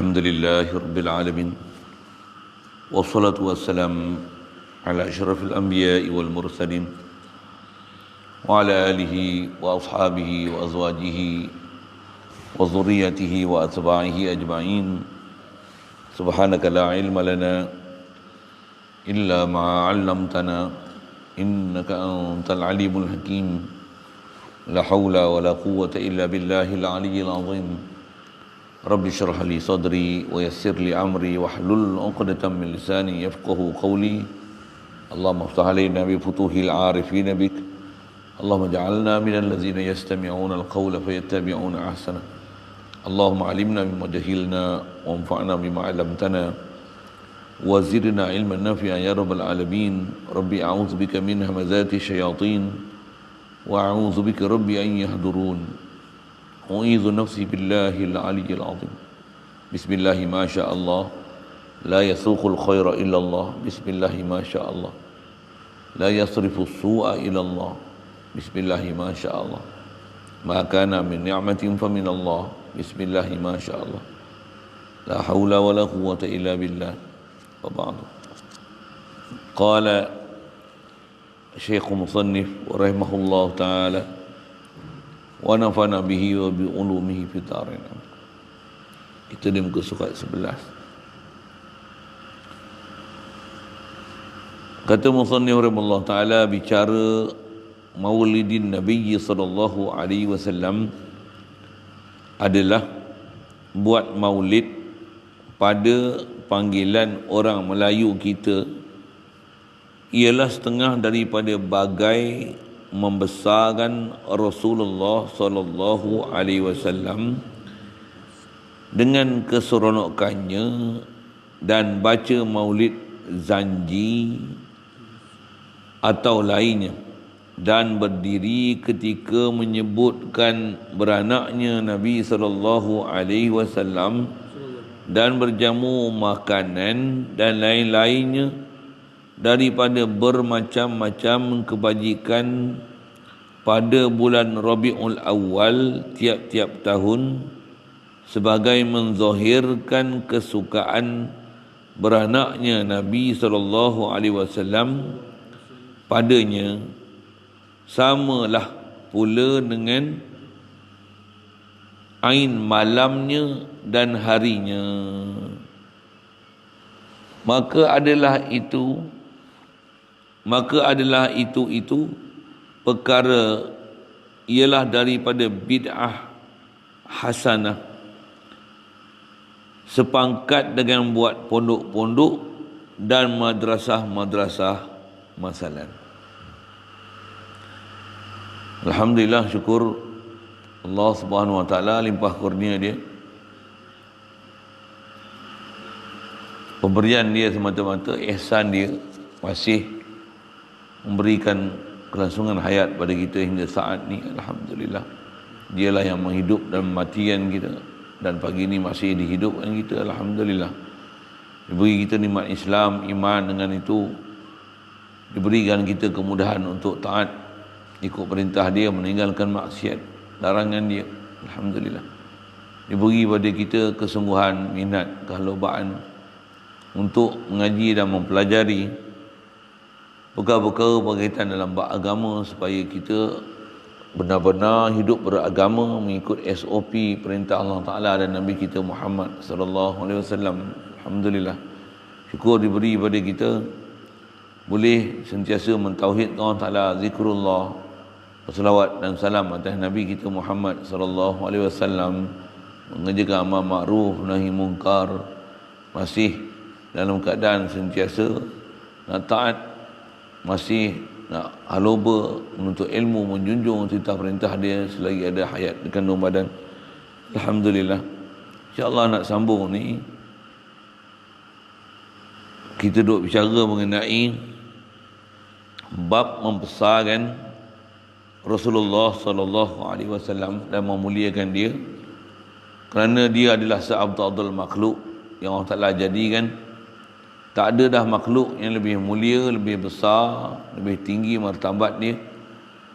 الحمد لله رب العالمين والصلاة والسلام على أشرف الأنبياء والمرسلين وعلى آله وأصحابه وأزواجه وذريته وأتباعه أجمعين سبحانك لا علم لنا إلا ما علمتنا إنك أنت العليم الحكيم لا حول ولا قوة إلا بالله العلي العظيم رب اشرح لي صدري ويسر لي أمري واحلل عقدة من لساني يفقهوا قولي اللهم افتح علينا بفتوح العارفين بك اللهم اجعلنا من الذين يستمعون القول فيتبعون أحسنه اللهم علمنا بما جهلنا وانفعنا بما علمتنا وزدنا علما نافعا يا رب العالمين ربي أعوذ بك من همزات الشياطين وأعوذ بك ربي أن يحضرون أعيذ نفسي بالله العلي العظيم بسم الله ما شاء الله لا يسوق الخير إلا الله بسم الله ما شاء الله لا يصرف السوء إلى الله بسم الله ما شاء الله ما كان من نعمة فمن الله بسم الله ما شاء الله لا حول ولا قوة إلا بالله وبعد قال الشيخ مصنف ورحمه الله تعالى ونفعنا به وبعلومه في الدارين. Itu di muka surat 11. Kata Musannif rahimahullah taala bicara Maulidin Nabi sallallahu alaihi wasallam adalah buat maulid pada panggilan orang Melayu kita ialah setengah daripada bagai membesarkan Rasulullah sallallahu alaihi wasallam dengan keseronokannya dan baca maulid zanji atau lainnya dan berdiri ketika menyebutkan beranaknya Nabi sallallahu alaihi wasallam dan berjamu makanan dan lain-lainnya daripada bermacam-macam kebajikan pada bulan Rabiul Awal tiap-tiap tahun sebagai menzahirkan kesukaan beranaknya Nabi sallallahu alaihi wasallam padanya, samalah pula dengan ain malamnya dan harinya. Maka adalah itu perkara ialah daripada bid'ah hasanah sepangkat dengan buat pondok-pondok dan madrasah-madrasah masalan. Alhamdulillah, syukur Allah Subhanahu wa taala limpah kurnia dia. Pemberian dia semata-mata ihsan dia masih memberikan kelangsungan hayat pada kita hingga saat ni. Alhamdulillah, dialah yang menghidup dan mematikan kita, dan pagi ni masih dihidupkan kita. Alhamdulillah, diberi kita nikmat Islam, iman. Dengan itu diberikan kita kemudahan untuk taat, ikut perintah dia, meninggalkan maksiat, larangan dia. Alhamdulillah, diberi pada kita kesungguhan, minat, kehalubaan untuk mengaji dan mempelajari perkara-perkara berkaitan dalam bab agama supaya kita benar-benar hidup beragama mengikut SOP perintah Allah Taala dan Nabi kita Muhammad sallallahu alaihi wasallam. Alhamdulillah, syukur diberi pada kita boleh sentiasa mentauhidkan Allah Taala, zikrullah, berselawat dan salam atas Nabi kita Muhammad sallallahu alaihi wasallam, mengerjakan amal makruf nahi mungkar, masih dalam keadaan sentiasa nak taat, masih nak haluba menuntut ilmu, menjunjung titah perintah dia selagi ada hayat di kandung badan. Alhamdulillah, insya-Allah nak sambung ni kita duk bicara mengenai bab membesarkan Rasulullah sallallahu alaihi wasallam dan memuliakan dia kerana dia adalah seabdul makhluk yang Allah Taala jadikan. Tak ada dah makhluk yang lebih mulia, lebih besar, lebih tinggi martabat dia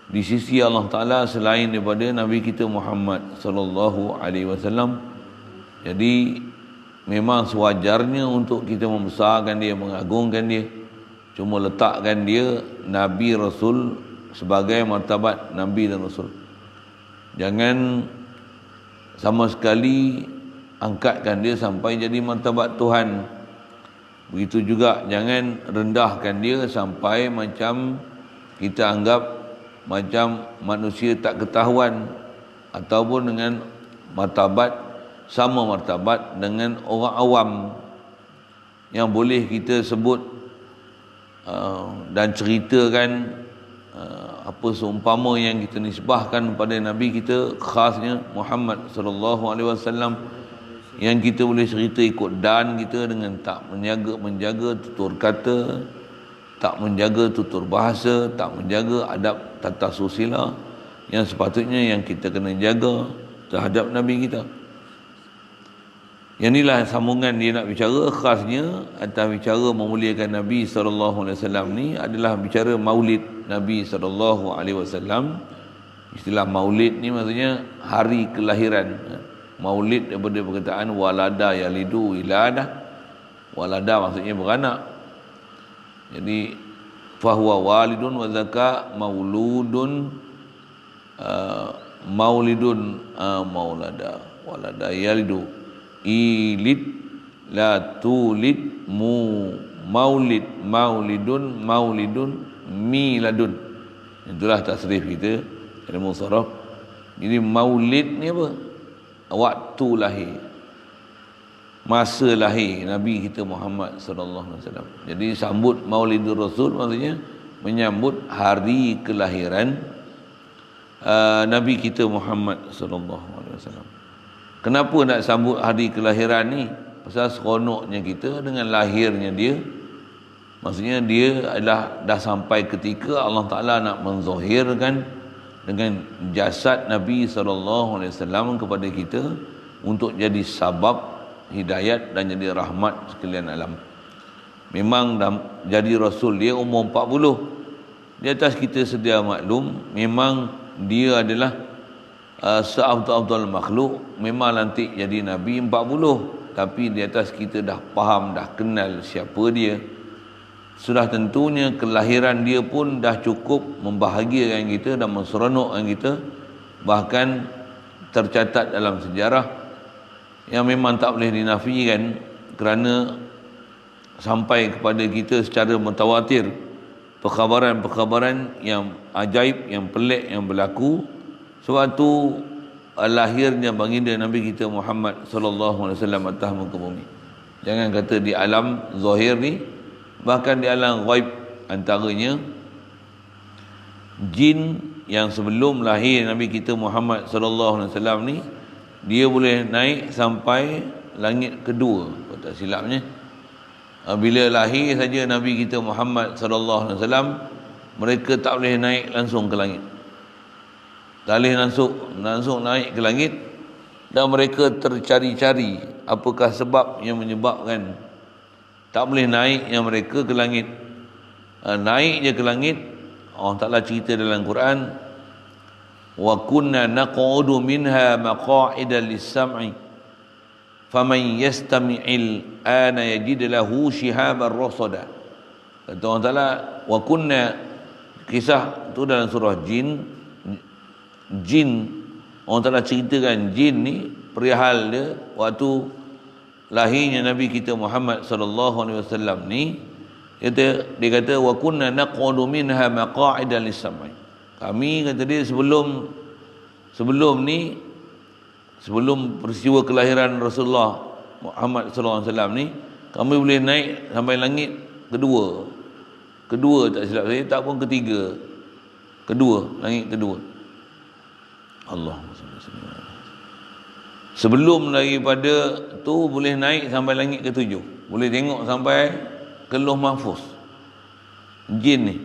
di sisi Allah Taala selain daripada Nabi kita Muhammad sallallahu alaihi wasallam. Jadi memang sewajarnya untuk kita membesarkan dia, mengagungkan dia. Cuma letakkan dia Nabi Rasul sebagai martabat Nabi dan Rasul. Jangan sama sekali angkatkan dia sampai jadi martabat Tuhan. Begitu juga jangan rendahkan dia sampai macam kita anggap macam manusia tak ketahuan, ataupun dengan martabat sama martabat dengan orang awam yang boleh kita sebut dan ceritakan apa seumpama yang kita nisbahkan pada Nabi kita, khasnya Muhammad sallallahu alaihi wasallam, yang kita boleh cerita ikut dan kita dengan tak menjaga tutur kata, tak menjaga tutur bahasa, tak menjaga adab tata susila yang sepatutnya yang kita kena jaga terhadap Nabi kita. Yang inilah sambungan dia nak bicara, khasnya atas bicara memuliakan Nabi SAW ni adalah bicara maulid Nabi SAW. Istilah maulid ni maksudnya hari kelahiran. Maulid daripada perkataan walada yalidu wiladah. Walada maksudnya beranak. Jadi fahuwa walidun wa zaka mauludun maulidun maulada walada yalidu ilid la tulid maulid maulidun maulidun miladun. Itulah tasrif kita ilmu saraf. Jadi maulid ni apa? Waktu lahir, masa lahir Nabi kita Muhammad sallallahu alaihi wasallam. Jadi sambut Maulidur Rasul maksudnya menyambut hari kelahiran Nabi kita Muhammad sallallahu alaihi wasallam. Kenapa nak sambut hari kelahiran ni? Pasal seronoknya kita dengan lahirnya dia. Maksudnya dia adalah dah sampai ketika Allah Ta'ala nak menzahirkan dengan jasad Nabi SAW kepada kita untuk jadi sabab hidayat dan jadi rahmat sekalian alam. Memang dah jadi Rasul dia umur 40. Di atas kita sedia maklum, memang dia adalah seafdal makhluk. Memang nanti jadi Nabi 40, tapi di atas kita dah faham, dah kenal siapa dia. Sudah tentunya kelahiran dia pun dah cukup membahagiakan kita dan menseronokkan kita. Bahkan tercatat dalam sejarah yang memang tak boleh dinafikan, kerana sampai kepada kita secara mutawatir perkhabaran-perkhabaran yang ajaib, yang pelik yang berlaku sewaktu lahirnya baginda Nabi kita Muhammad sallallahu alaihi wasallam atas muka bumi. Jangan kata di alam zahir ni, bahkan di alam ghaib, antaranya jin yang sebelum lahir Nabi kita Muhammad sallallahu alaihi wasallam ni, dia boleh naik sampai langit kedua, kalau tak silapnya. Bila lahir saja Nabi kita Muhammad sallallahu alaihi wasallam, mereka tak boleh naik langsung ke langit. Tak boleh langsung naik ke langit, dan mereka tercari-cari apakah sebab yang menyebabkan tak boleh naiknya mereka ke langit. Naik je ke langit, Allah Ta'ala cerita dalam Quran, wa kunna naq'udu minha maq'ida lis-sam'i faman yastami'il ana yajid lahu shihaban rasada. Kata Allah Ta'ala, wa kunna, kisah tu dalam surah Jin. Allah Ta'ala ceritakan jin ni, perihal dia waktu lahirnya Nabi kita Muhammad sallallahu alaihi wasallam ni. Dia kata wa kunna naq'udu minha maq'ida lis-sam'i. Kami, kata dia, sebelum peristiwa kelahiran Rasulullah Muhammad sallallahu alaihi wasallam ni, kami boleh naik sampai langit kedua tak silap saya, tak pun ketiga, langit kedua. Allahumma salli alaihi wasallam. Sebelum daripada tu boleh naik sampai langit ke-7, boleh tengok sampai ke Lauh Mahfuz. Jin ni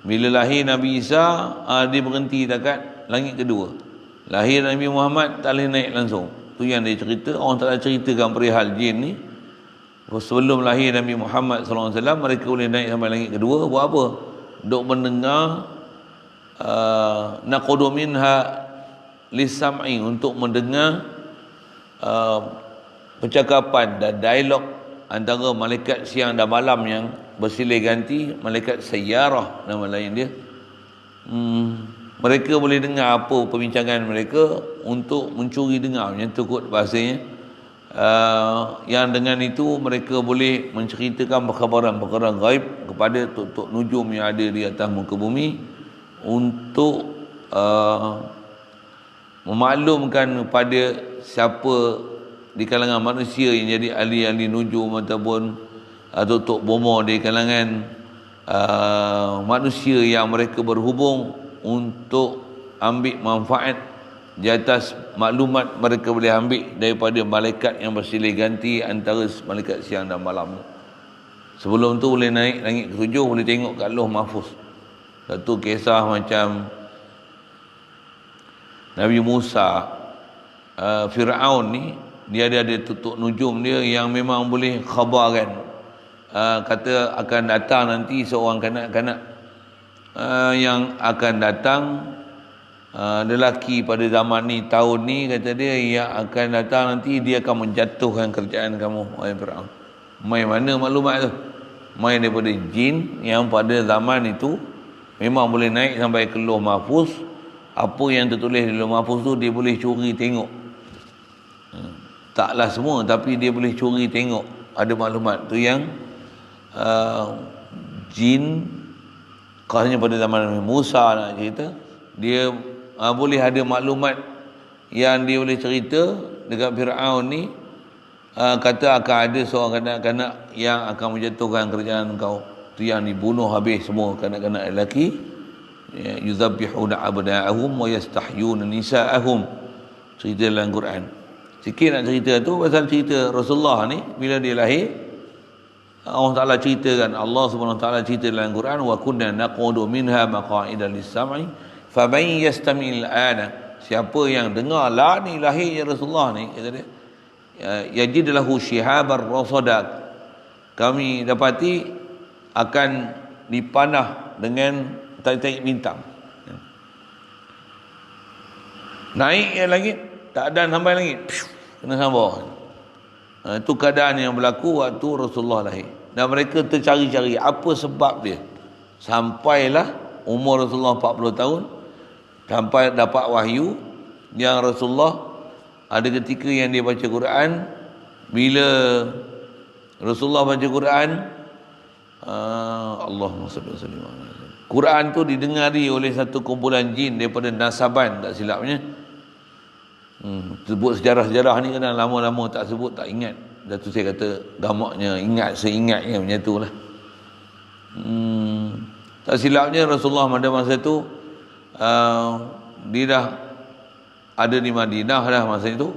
bila lahir Nabi Isa, dia berhenti dekat langit kedua. Lahir Nabi Muhammad tak boleh naik langsung. Tu yang dia cerita, orang tak ceritakan perihal jin ni. Sebelum lahir Nabi Muhammad SAW, mereka boleh naik sampai langit kedua. Buat apa? Duk mendengar naqudu minha lis-sam'i, untuk mendengar percakapan dan dialog antara malaikat siang dan malam yang bersilih ganti, malaikat sayyarah nama lain dia. Mereka boleh dengar apa perbincangan mereka untuk mencuri dengar, macam tu kot bahasanya. Yang dengan itu mereka boleh menceritakan perkara-perkara gaib kepada tok-tok nujum yang ada di atas muka bumi untuk memaklumkan kepada siapa di kalangan manusia yang jadi ahli-ahli nujum ataupun tok-tok bomo di kalangan manusia yang mereka berhubung untuk ambil manfaat di atas maklumat mereka boleh ambil daripada malaikat yang bersilih ganti antara malaikat siang dan malam. Sebelum tu boleh naik langit ke-7, boleh tengok kat Lauh Mahfuz. Satu kisah macam Nabi Musa, Fir'aun ni, dia ada tutup nujum dia yang memang boleh khabarkan, kata akan datang nanti seorang kanak-kanak yang akan datang, lelaki pada zaman ni, tahun ni, kata dia, yang akan datang nanti dia akan menjatuhkan kerjaan kamu, wahai Fir'aun. Mai mana maklumat tu? Mai daripada jin yang pada zaman itu memang boleh naik sampai ke Lauh Mahfuz. Apa yang tertulis di Lauh Mahfuz tu dia boleh curi tengok. Taklah semua, tapi dia boleh curi tengok. Ada maklumat tu yang jin, khasnya pada zaman Musa nak cerita, dia boleh ada maklumat yang dia boleh cerita dekat Fir'aun ni, kata akan ada seorang kanak-kanak yang akan menjatuhkan kerajaan kau. Tu yang dibunuh habis semua kanak-kanak lelaki. Yuzabbihuna abna'ahum wa yastahyuna nisa'ahum. Cerita dalam Quran. Sikit nak cerita tu pasal cerita Rasulullah ni bila dia lahir. Allah Ta'ala ceritakan, Allah Subhanahu Wa Ta'ala cerita dalam Quran, wa kunna naqudu minha maqa'ida lis-sam'i faman yastami'il ana. Siapa yang dengar lah ni lahir Rasulullah ni, kata dia, yajid lahu shihabar rasadak, kami dapati akan dipanah dengan tarik-tarik bintang. Naik ke langit, tak ada sampai langit, kena sampai. Itu keadaan yang berlaku waktu Rasulullah lahir. Dan mereka tercari-cari apa sebab dia. Sampailah umur Rasulullah 40 tahun, sampai dapat wahyu yang Rasulullah ada ketika yang dia baca Quran. Bila Rasulullah baca Quran, Allahumma salli wa sallim ala Quran tu didengari oleh satu kumpulan jin daripada Nasaban, tak silapnya. Sebut sejarah-sejarah ni kadang lama-lama tak sebut, tak ingat. Dah tu saya kata gamaknya ingat seingatnya, macam tu lah. Tak silapnya Rasulullah pada masa tu dia dah ada di Madinah dah masa itu.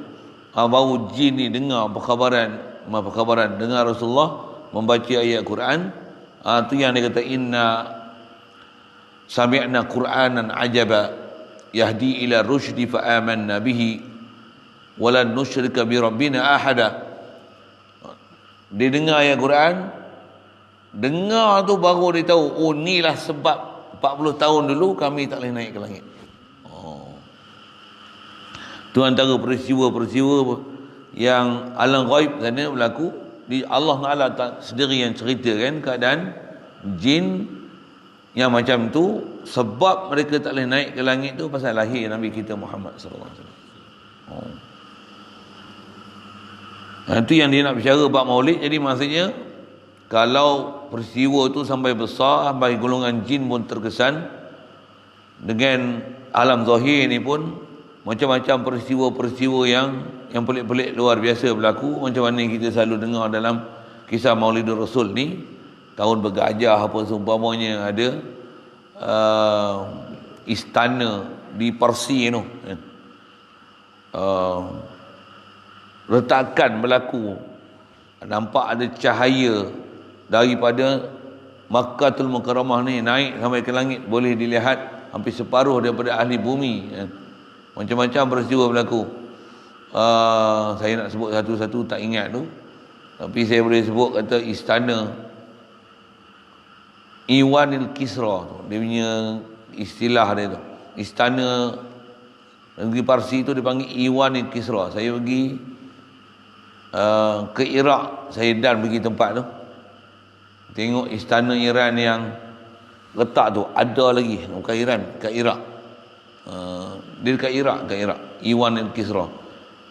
Baru jin ni dengar perkhabaran dengar Rasulullah membaca ayat Quran. Tu yang dia kata, inna sami'na Qur'anan ajaba yahdi ila rusydi fa amanna bihi walan nusyrika bi rabbina ahada. Dia dengar ayat Quran, dengar tu baru dia tahu, oh inilah sebab 40 tahun dulu kami tak boleh naik ke langit. Tu antara peristiwa-peristiwa yang alam ghaib sana berlaku. Allah Ta'ala sendiri yang ceritakan keadaan jin yang macam tu. Sebab mereka tak boleh naik ke langit tu pasal lahir Nabi kita Muhammad sallallahu alaihi wasallam. Itu yang dia nak bicara bab maulid. Jadi maksudnya, kalau peristiwa tu sampai besar, sampai golongan jin pun terkesan, dengan alam zahir ni pun macam-macam peristiwa-peristiwa yang pelik-pelik luar biasa berlaku. Macam mana kita selalu dengar dalam kisah Maulidur Rasul ni, tahun bergajah apa seumpamanya, ada istana di Parsi tu, retakan berlaku, nampak ada cahaya daripada Makkahul Mukarramah ni naik sampai ke langit, boleh dilihat hampir separuh daripada ahli bumi. Macam-macam peristiwa berlaku. Saya nak sebut satu-satu tak ingat tu, tapi saya boleh sebut, kata istana Iwanil Kisra tu, dia punya istilah dia tu. Istana negeri Parsi tu dipanggil Iwanil Kisra. Saya pergi ke Iraq, saya dan pergi tempat tu. Tengok istana Iran yang letak tu, ada lagi, bukan Iran, kat Iraq. Dia dekat Iraq, Iwan al-Kisra.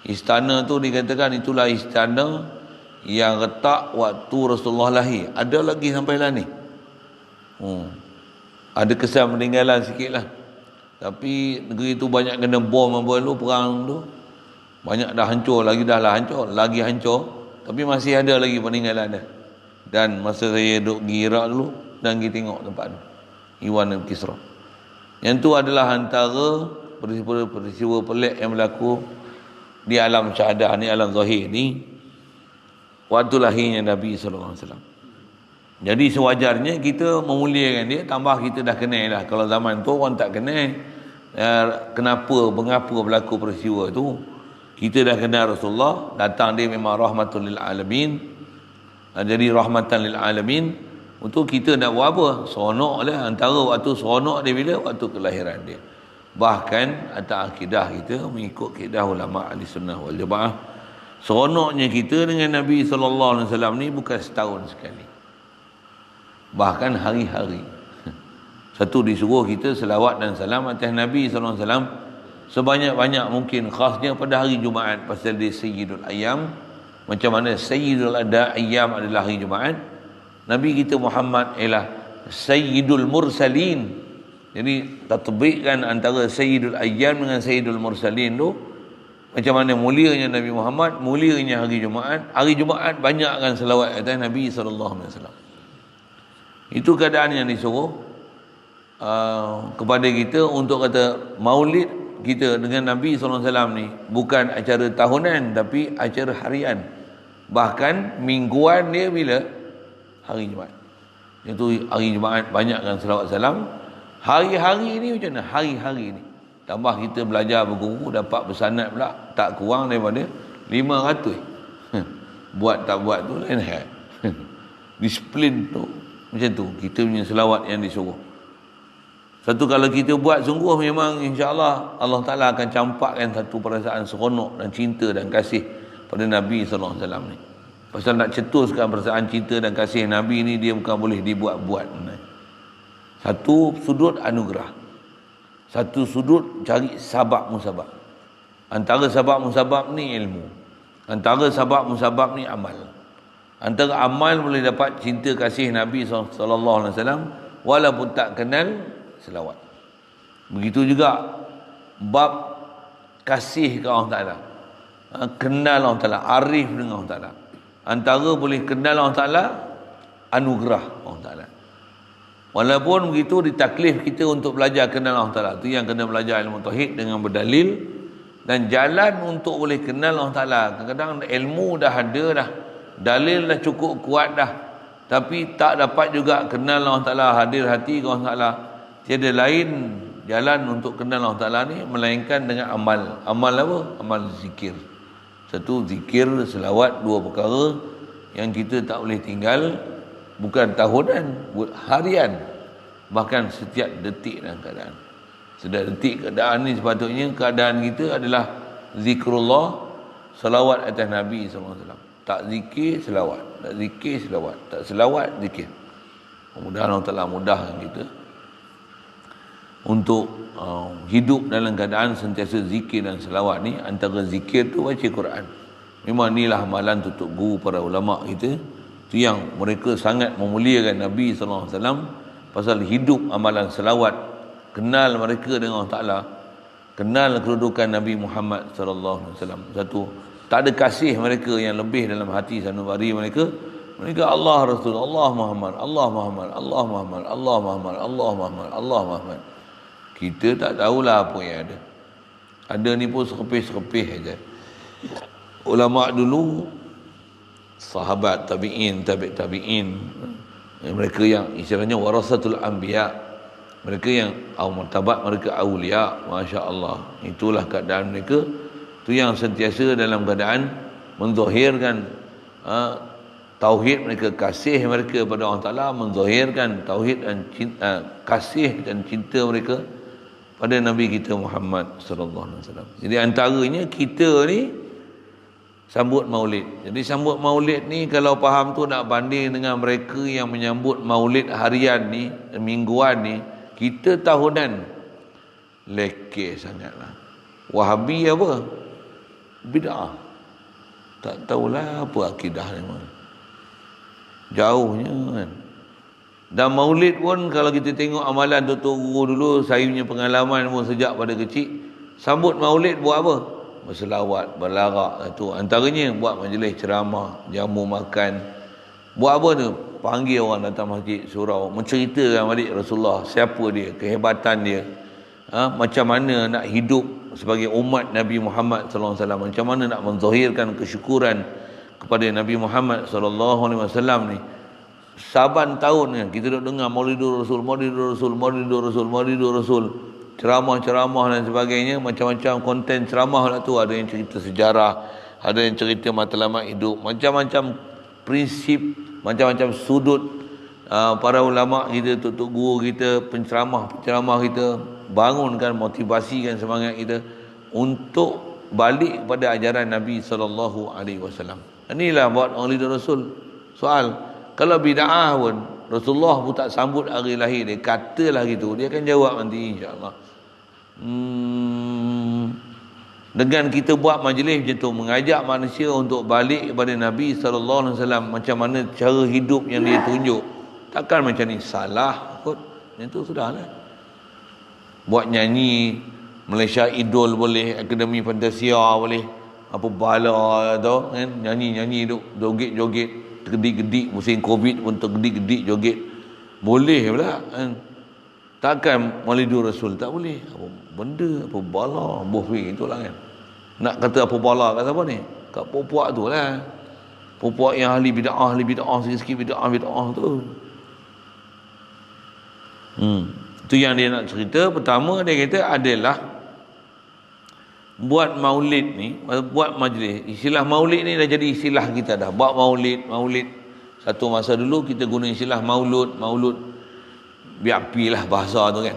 Istana tu dikatakan itulah istana yang letak waktu Rasulullah lahir. Ada lagi sampai lah ni. Ada kesan peninggalan sikit lah. Tapi negeri tu banyak kena bom apa dulu, perang tu. Banyak dah hancur, lagi hancur. Tapi masih ada lagi peninggalan dia. Dan masa saya duduk di Iraq dulu, dan pergi tengok tempat tu, Iwan al-Kisra. Yang tu adalah antara peristiwa pelik yang berlaku di alam syahadah ni, alam zahir ni, waktu lahirnya Nabi SAW. Jadi sewajarnya kita memuliakan dia, tambah kita dah kenal dah. Kalau zaman tu orang tak kenal, mengapa berlaku peristiwa tu, kita dah kenal Rasulullah, datang dia memang rahmatul lil alamin. Jadi rahmatan lil alamin. Untuk kita nak buat apa? Seronok lah. Antara waktu seronok dia bila? Waktu kelahiran dia. Bahkan atas akidah kita, mengikut akidah ulama ahli sunnah wal jamaah, seronoknya kita dengan Nabi SAW ni bukan setahun sekali, bahkan hari-hari. Satu, disuruh kita selawat dan salam atas Nabi SAW sebanyak-banyak mungkin, khasnya pada hari Jumaat, pasal dia Sayyidul Ayyam. Macam mana Sayyidul Ayyam adalah hari Jumaat, Nabi kita Muhammad ialah Sayyidul Mursalin. Jadi tatbikkan antara Sayyidul Ayyam dengan Sayyidul Mursalin tu, macam mana mulianya Nabi Muhammad, mulianya hari Jumaat. Hari Jumaat banyakkan selawat atas Nabi SAW. Itu keadaan yang disuruh kepada kita untuk kata maulid kita dengan Nabi SAW ni bukan acara tahunan, tapi acara harian. Bahkan mingguan dia bila? Hari Jumaat. Itu hari Jumaat banyakkan selawat salam. Hari-hari ni macam mana? Hari-hari ni tambah kita belajar berguru, dapat bersanad pula tak kurang daripada 500. Buat tak buat tu lain hal. Disiplin tu macam tu, kita punya selawat yang disuruh. Satu, kalau kita buat sungguh, memang insya-Allah Allah Taala akan campakkan satu perasaan seronok dan cinta dan kasih pada Nabi SAW ni. Pasal nak cetuskan perasaan cinta dan kasih Nabi ni, dia bukan boleh dibuat-buat. Satu sudut anugerah, satu sudut cari sabab musabab. Antara sabab musabab ni ilmu, antara sabab musabab ni amal. Antara amal boleh dapat cinta kasih Nabi SAW walaupun tak kenal selawat. Begitu juga bab kasih ke Allah Ta'ala, kenal Allah Ta'ala, arif dengan Allah Ta'ala. Antara boleh kenal Allah Ta'ala, anugerah Allah Ta'ala. Walaupun begitu, ditaklif kita untuk belajar kenal Allah Ta'ala. Itu yang kena belajar ilmu tauhid dengan berdalil. Dan jalan untuk boleh kenal Allah Ta'ala, kadang-kadang ilmu dah ada dah, dalil dah cukup kuat dah, tapi tak dapat juga kenal Allah Ta'ala, hadir hati ke Allah Ta'ala. Tiada lain jalan untuk kenal Allah Ta'ala ni melainkan dengan amal. Amal apa? Amal zikir. Satu, zikir, selawat, dua perkara yang kita tak boleh tinggal. Bukan tahunan, harian, bahkan setiap detik dalam keadaan. Setiap detik keadaan ni sepatutnya keadaan kita adalah zikrullah, selawat atas Nabi SAW. Tak zikir, selawat. Tak zikir, selawat. Tak selawat, zikir. Mudah-mudahan Allah Ta'ala mudahkan kita untuk hidup dalam keadaan sentiasa zikir dan selawat ni. Antara zikir tu baca Quran. Memang inilah amalan tutup guru para ulama kita. Itu yang mereka sangat memuliakan Nabi SAW pasal hidup amalan selawat. Kenal mereka dengan Allah Ta'ala, kenal kedudukan Nabi Muhammad SAW. Satu, tak ada kasih mereka yang lebih dalam hati sanubari mereka. Mereka Allah Rasul, Allah Muhammad, Allah Muhammad, Allah Muhammad, Allah Muhammad, Allah Muhammad, Allah Muhammad. Kita tak tahulah apa yang ada. Ada ni pun serepih-serepih aja. Ulama dulu, sahabat, tabi'in, tabi'in, mereka yang istilahnya warasatul anbiya, mereka yang martabat mereka aulia, masya-Allah. Itulah keadaan mereka. Itu yang sentiasa dalam keadaan menzahirkan tauhid mereka, kasih mereka pada Allah Taala, menzahirkan tauhid dan kasih dan cinta mereka pada Nabi kita Muhammad sallallahu alaihi wasallam. Jadi antaranya kita ni Sambut maulid. Jadi sambut maulid ni kalau faham tu nak banding dengan mereka yang menyambut maulid harian ni, mingguan ni, kita tahunan lekeh sangatlah. Wahabi apa? Bid'ah. Tak tahulah apa akidah ni. Jauhnya kan. Dan maulid pun kalau kita tengok amalan Tok Guru dulu, saya punya pengalaman pun sejak pada kecil, sambut maulid buat apa? Berselawat, berlarak tu. Antaranya buat majlis ceramah, jamu makan. Buat apa tu? Panggil orang datang masjid, surau, menceritakan balik Rasulullah, siapa dia, kehebatan dia. Macam mana nak hidup sebagai umat Nabi Muhammad sallallahu alaihi wasallam, macam mana nak menzahirkan kesyukuran kepada Nabi Muhammad sallallahu alaihi wasallam ni. Saban tahun kan kita duk dengar Maulidur Rasul, Maulidur Rasul, Maulidur Rasul, Maulidur Rasul, ceramah-ceramah dan sebagainya, macam-macam konten ceramah lah tu. Ada yang cerita sejarah, ada yang cerita matlamat hidup, macam-macam prinsip, macam-macam sudut para ulama kita, tok guru kita, penceramah kita, bangunkan, motivasikan semangat kita untuk balik kepada ajaran Nabi sallallahu alaihi wasallam. Inilah buat Maulidur Rasul. Soal, kalau bid'ah pun Rasulullah pun tak sambut hari lahir dia, katalah gitu, dia akan jawab nanti insya-Allah. Dengan kita buat majlis macam tu, mengajak manusia untuk balik kepada Nabi sallallahu alaihi wasallam, macam mana cara hidup yang dia tunjuk, takkan macam ni salah kot. Itu sudahlah. Buat nyanyi Malaysia Idol boleh, Akademi Fantasia boleh, apa bala tu kan, nyanyi-nyanyi duk joget-joget, tergedik-gedik, musim Covid pun tergedik-gedik joget. Boleh pula kan. Takkan Maulidur Rasul tak boleh. Apa benda, apa bala, bohwing itulah kan. Nak kata apa bala kat siapa ni? Kat puak-puak tu lah. Puak-puak yang ahli bid'ah, sikit-sikit bid'ah tu. Itu yang dia nak cerita. Pertama dia kata adalah buat maulid ni, buat majlis. Istilah maulid ni dah jadi istilah kita dah. Buat maulid. Satu masa dulu kita guna istilah maulud. Biar apilah bahasa tu kan.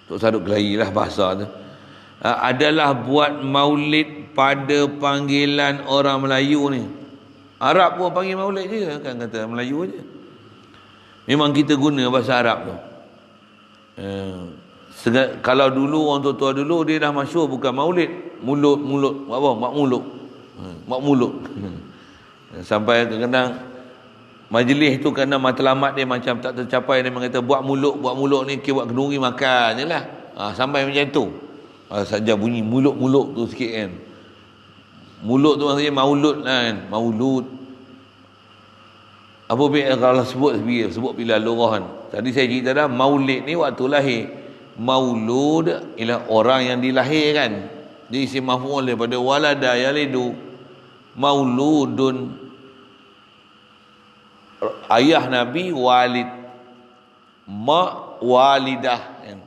Tok Saduk Kelahi lah bahasa tu. Adalah buat maulid pada panggilan orang Melayu ni. Arab pun panggil maulid je kan, kata Melayu je. Memang kita guna bahasa Arab tu. Kalau dulu orang tua dulu dia dah masyhur bukan maulid, mulut apa, mak muluk. Sampai kadang-kadang majlis tu kerana matlamat dia macam tak tercapai, dia mengata buat muluk ni kira buat kenduri makan je lah. Sampai macam tu. Saja bunyi muluk tu sikit kan. Muluk tu maksudnya maulud lah kan. Maulud. Apa kalau sebut bila lurah kan. Tadi saya cerita dah, maulid ni waktu lahir. Maulud ialah orang yang dilahirkan. Dia isim maf'ul daripada walada yalidu. Mauludun, ayah Nabi walid, mak walidah kan.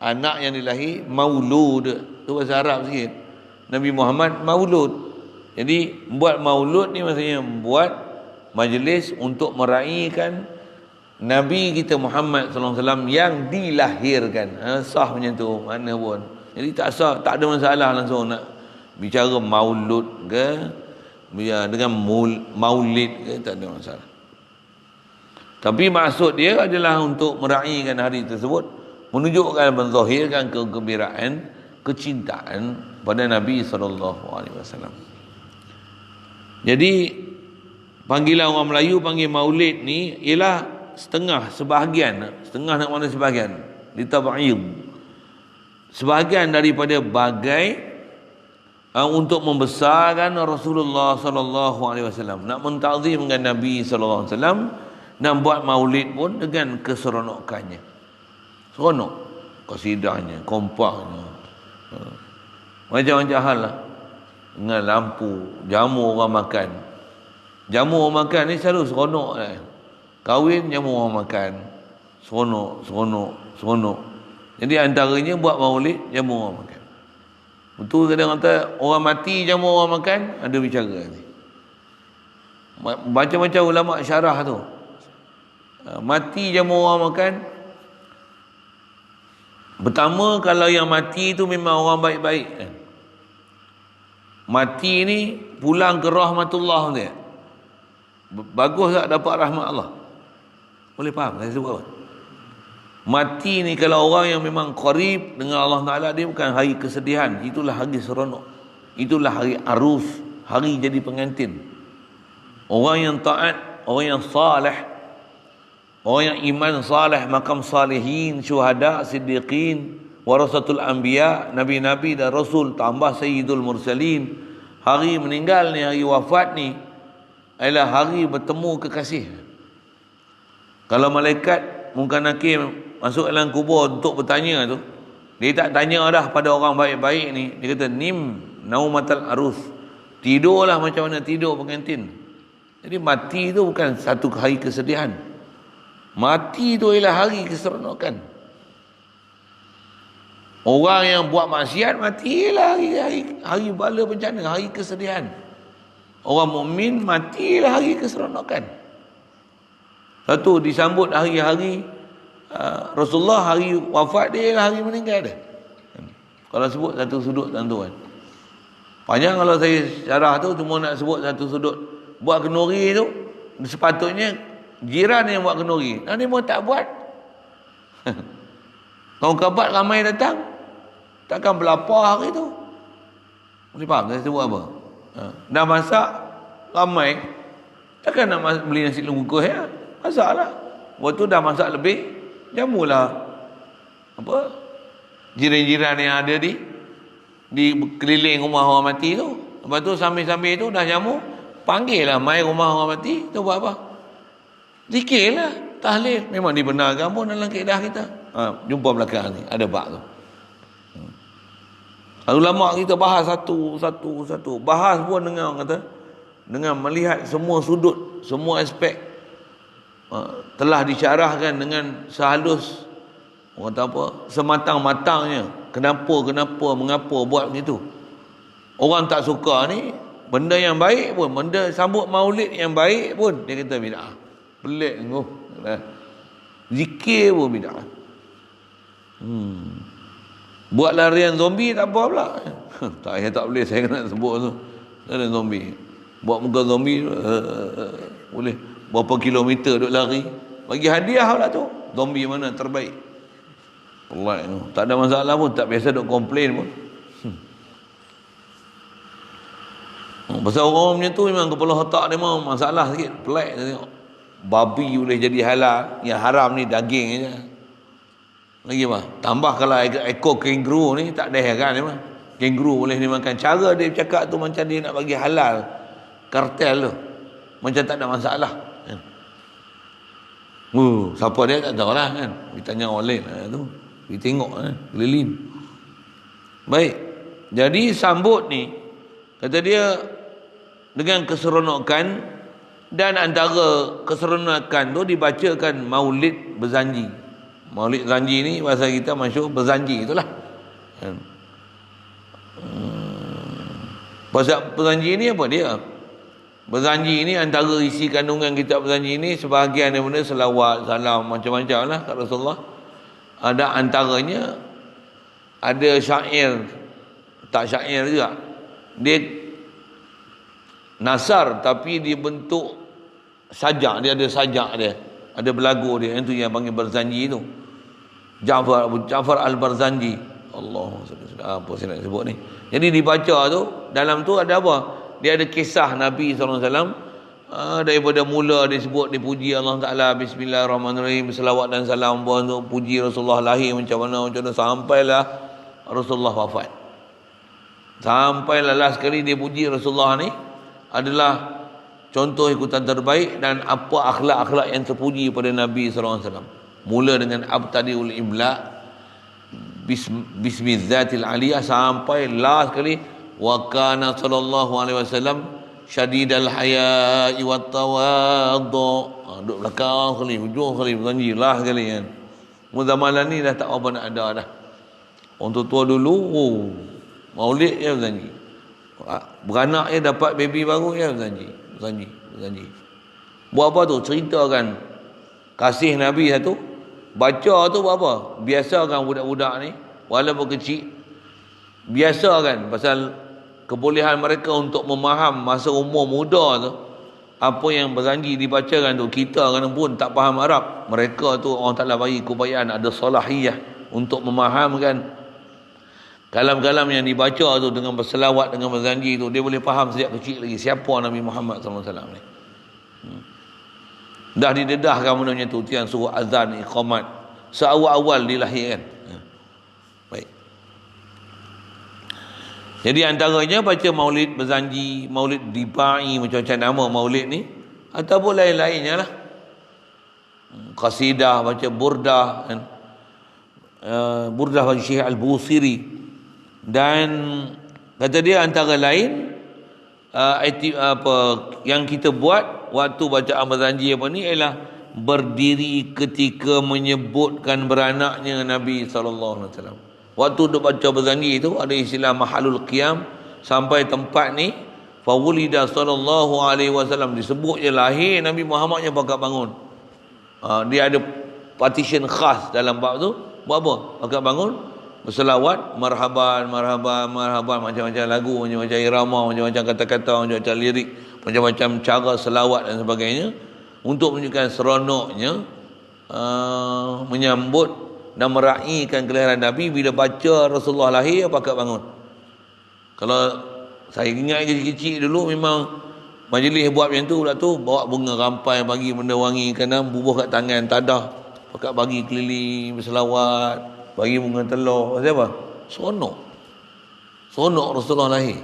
Anak yang dilahir maulud. Tu bahasa Arab sikit. Nabi Muhammad maulud. Jadi buat maulud ni maksudnya buat majlis untuk meraihkan Nabi kita Muhammad sallallahu alaihi wasallam yang dilahirkan. Sah macam tu mana pun. Jadi tak sah, tak ada masalah langsung nak bicara maulud ke dengan maulid ke, tak ada masalah. Tapi maksud dia adalah untuk meraihkan hari tersebut, menunjukkan, menzahirkan kegembiraan, kecintaan pada Nabi sallallahu alaihi wasallam. Jadi panggilan orang Melayu panggil maulid ni ialah sebahagian nak mana sebahagian litab'id, sebahagian daripada bagai untuk membesarkan Rasulullah sallallahu alaihi wasallam, nak mentazimkan Nabi sallallahu alaihi wasallam, dan buat maulid pun dengan keseronokannya. Seronok kasidahnya, kompaknya, macam-macam hal lah. Dengan lampu, jamu orang makan. Jamu orang makan ni selalu seronok lah. Kahwin jamu orang makan, seronok. Jadi antaranya buat maulid jamu orang makan. Betul kadang kata orang mati jamu orang makan, ada bicara ni. Macam-macam ulama syarah tu. Mati jamu orang makan. Pertama, kalau yang mati tu memang orang baik-baik. Mati ni pulang ke rahmatullah dia. Bagus tak dapat rahmat Allah? Boleh faham saya sebut apa? Mati ni kalau orang yang memang qarib dengan Allah Ta'ala, dia bukan hari kesedihan. Itulah hari seronok. Itulah hari arus, hari jadi pengantin. Orang yang taat, orang yang salih, orang yang iman salih, makam salihin, syuhada, siddiqin, warasatul anbiya, nabi-nabi dan rasul, tambah sayyidul mursalin. Hari meninggal ni, hari wafat ni adalah hari bertemu kekasih. Kalau malaikat Munkar Nakir masuk dalam kubur untuk bertanya tu, dia tak tanya dah pada orang baik-baik ni. Dia kata nim naumatal arus, tidurlah macam mana tidur pengantin. Jadi mati tu bukan satu hari kesedihan. Mati tu ialah hari keseronokan. Orang yang buat maksiat mati ialah hari bala bencana, hari kesedihan. Orang mukmin mati ialah hari keseronokan. Satu disambut hari-hari Rasulullah, hari wafat dia ialah hari meninggal dia. Kalau sebut satu sudut tuan-tuan. Panjang kalau saya syarah tu, cuma nak sebut satu sudut. Buat kenduri tu sepatutnya jiran yang buat kenduri. Nah, dia pun tak buat. Kaum kabat ramai datang, takkan berlapar hari tu. Boleh faham saya sebut apa? Dah masak ramai, takkan nak beli nasi lengkuh ya? Masaklah. Waktu dah masak lebih, jamulah apa jiran-jiran yang ada di keliling rumah orang mati tu. Lepas tu sambil-sambil tu dah jamu, panggillah mai rumah orang mati tu buat apa? Zikirlah, tahlil. Memang dibenarkan pun dalam kaedah kita. Jumpa belakang ni ada bab tu. Ulama kita bahas satu. Bahas pun dengan orang kata, dengan melihat semua sudut, semua aspek, telah disyarahkan dengan sehalus, orang kata apa, sematang-matangnya. Mengapa buat begitu. Orang tak suka ni, benda yang baik pun, benda sambut maulid yang baik pun, dia kata bid'ah. Pelik tu. Zikir pun bid'ah. Buat larian zombie tak apa pula. tak boleh saya kena sebut tu. Larian zombie. Buat muka zombie boleh berapa kilometer duk lari. Bagi hadiah pula tu. Zombie mana terbaik. Allah tu. Tak ada masalah pun, tak biasa duk komplain pun. Pasal orang macam tu memang kepala otak dia memang masalah sikit. Pelik dia tengok. Babi boleh jadi halal, yang haram ni daging je. Lagi apa? Tambah kalau ekor kenguru ni tak ada heran dia mah. Kenguru boleh dimakan. Cara dia bercakap tu macam dia nak bagi halal kartel tu. Macam tak ada masalah. Kan? Siapa dia tak tahulah kan. Kita tanya orang lain tu. Kita tengok keliling. Baik. Jadi sambut ni kata dia dengan keseronokan, dan antara keseronokan tu dibacakan maulid berzanji. Maulid zanji ni bahasa kita masyhur berzanji itulah. Pasal berzanji ni apa dia? Berzanji ni antara isi kandungan kitab berzanji ni sebahagian daripada selawat, salam macam-macam lah kat Rasulullah. Ada antaranya ada syair, tak syair juga. Dia nasar tapi dibentuk sajak, dia ada sajak dia, ada belagu dia, yang tu yang panggil berzanji tu. Ja'far al-Barzanji. Allah, apa saya nak sebut ni. Jadi dibaca tu, dalam tu ada apa? Dia ada kisah Nabi SAW, daripada mula disebut, dipuji Allah Ta'ala, bismillahirrahmanirrahim, selawat dan salam pun tu, puji Rasulullah lahir macam mana, sampailah Rasulullah wafat. Sampailah last sekali dia puji Rasulullah ni adalah contoh ikutan terbaik dan apa akhlak-akhlak yang terpuji pada Nabi SAW. Mula dengan abtadiul imla, bismizzatil aliyah, sampai last sekali wa kana sallallahu alaihi wasallam syadidal haya'i wat tawaddu. Duduk belakang sekali, hujung sekali berjanji last sekali kan. Zaman ni dah tak apa nak ada dah. Orang tua dulu maulid dia berjanji. Beranak dia dapat baby baru dia berjanji. Buat apa tu? Ceritakan kasih Nabi satu. Baca tu buat apa? Biasakan budak-budak ni walaupun kecil, biasakan pasal kebolehan mereka untuk memaham masa umur muda tu, apa yang berjanji dibacakan tu, kita kan pun tak faham Arab. Mereka tu Allah Ta'ala bagi keupayaan, ada salahiyah untuk memahamkan kalam-kalam yang dibaca tu dengan berselawat, dengan berjanji tu. Dia boleh faham sejak kecil lagi siapa Nabi Muhammad SAW ni. Dah didedahkan benda macam tu, tiang suruh azan, iqamat seawal-awal dilahirkan. Baik. Jadi antaranya baca maulid berjanji, maulid dibai, macam-macam nama maulid ni, ataupun lain-lainnya lah. Qasidah, baca burdah kan. Burdah bagi Syekh Al-Busiri. Dan kata dia antara lain yang kita buat waktu bacaan berjanji apa ni ialah berdiri ketika menyebutkan beranaknya Nabi SAW. Waktu duk baca berjanji itu ada istilah mahalul qiyam, sampai tempat ni fawulida sallallahu alaihi wasallam, disebut je lahir Nabi Muhammad yang pakat bangun. Dia ada partition khas dalam bab tu. Buat apa? Pakat bangun berselawat, marhaban, marhaban, marhaban, macam-macam lagu, macam-macam irama, macam-macam kata-kata, macam-macam lirik, macam-macam cara selawat dan sebagainya, untuk menunjukkan seronoknya menyambut dan meraihkan kelahiran Nabi. Bila baca Rasulullah lahir, pakat bangun. Kalau saya ingat kecil-kecil dulu, memang majlis buat macam tu pula tu, bawa bunga rampai, bagi benda wangi kanan, bubuh kat tangan, tadah, pakat bagi keliling, berselawat, bagi bunga telur. Siapa? Seronok. Seronok Rasulullah lahir.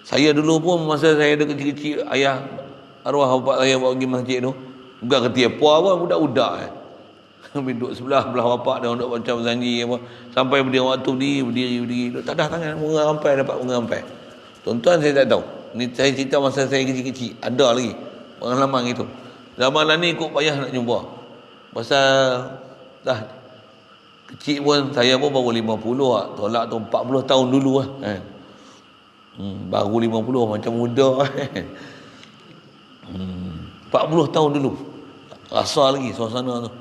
Saya dulu pun masa saya ada kecil-kecil, ayah arwah bapak saya bawa pergi masjid tu, bukan ketia puan pun, budak-budak duduk sebelah bapak dia, duduk baca berjanji apa, sampai waktu berdiri duduk tadah tangan, bunga rampai, dapat bunga rampai. Tuan-tuan saya tak tahu, ni saya cerita masa saya kecil-kecil, ada lagi pengalaman itu. Zaman lah ni kok payah nak jumpa, pasal dah kecil pun, saya pun baru 50 lah. Tolak tu 40 tahun dulu lah kan. Baru 50 macam muda kan. 40 tahun dulu rasa lagi suasana tu.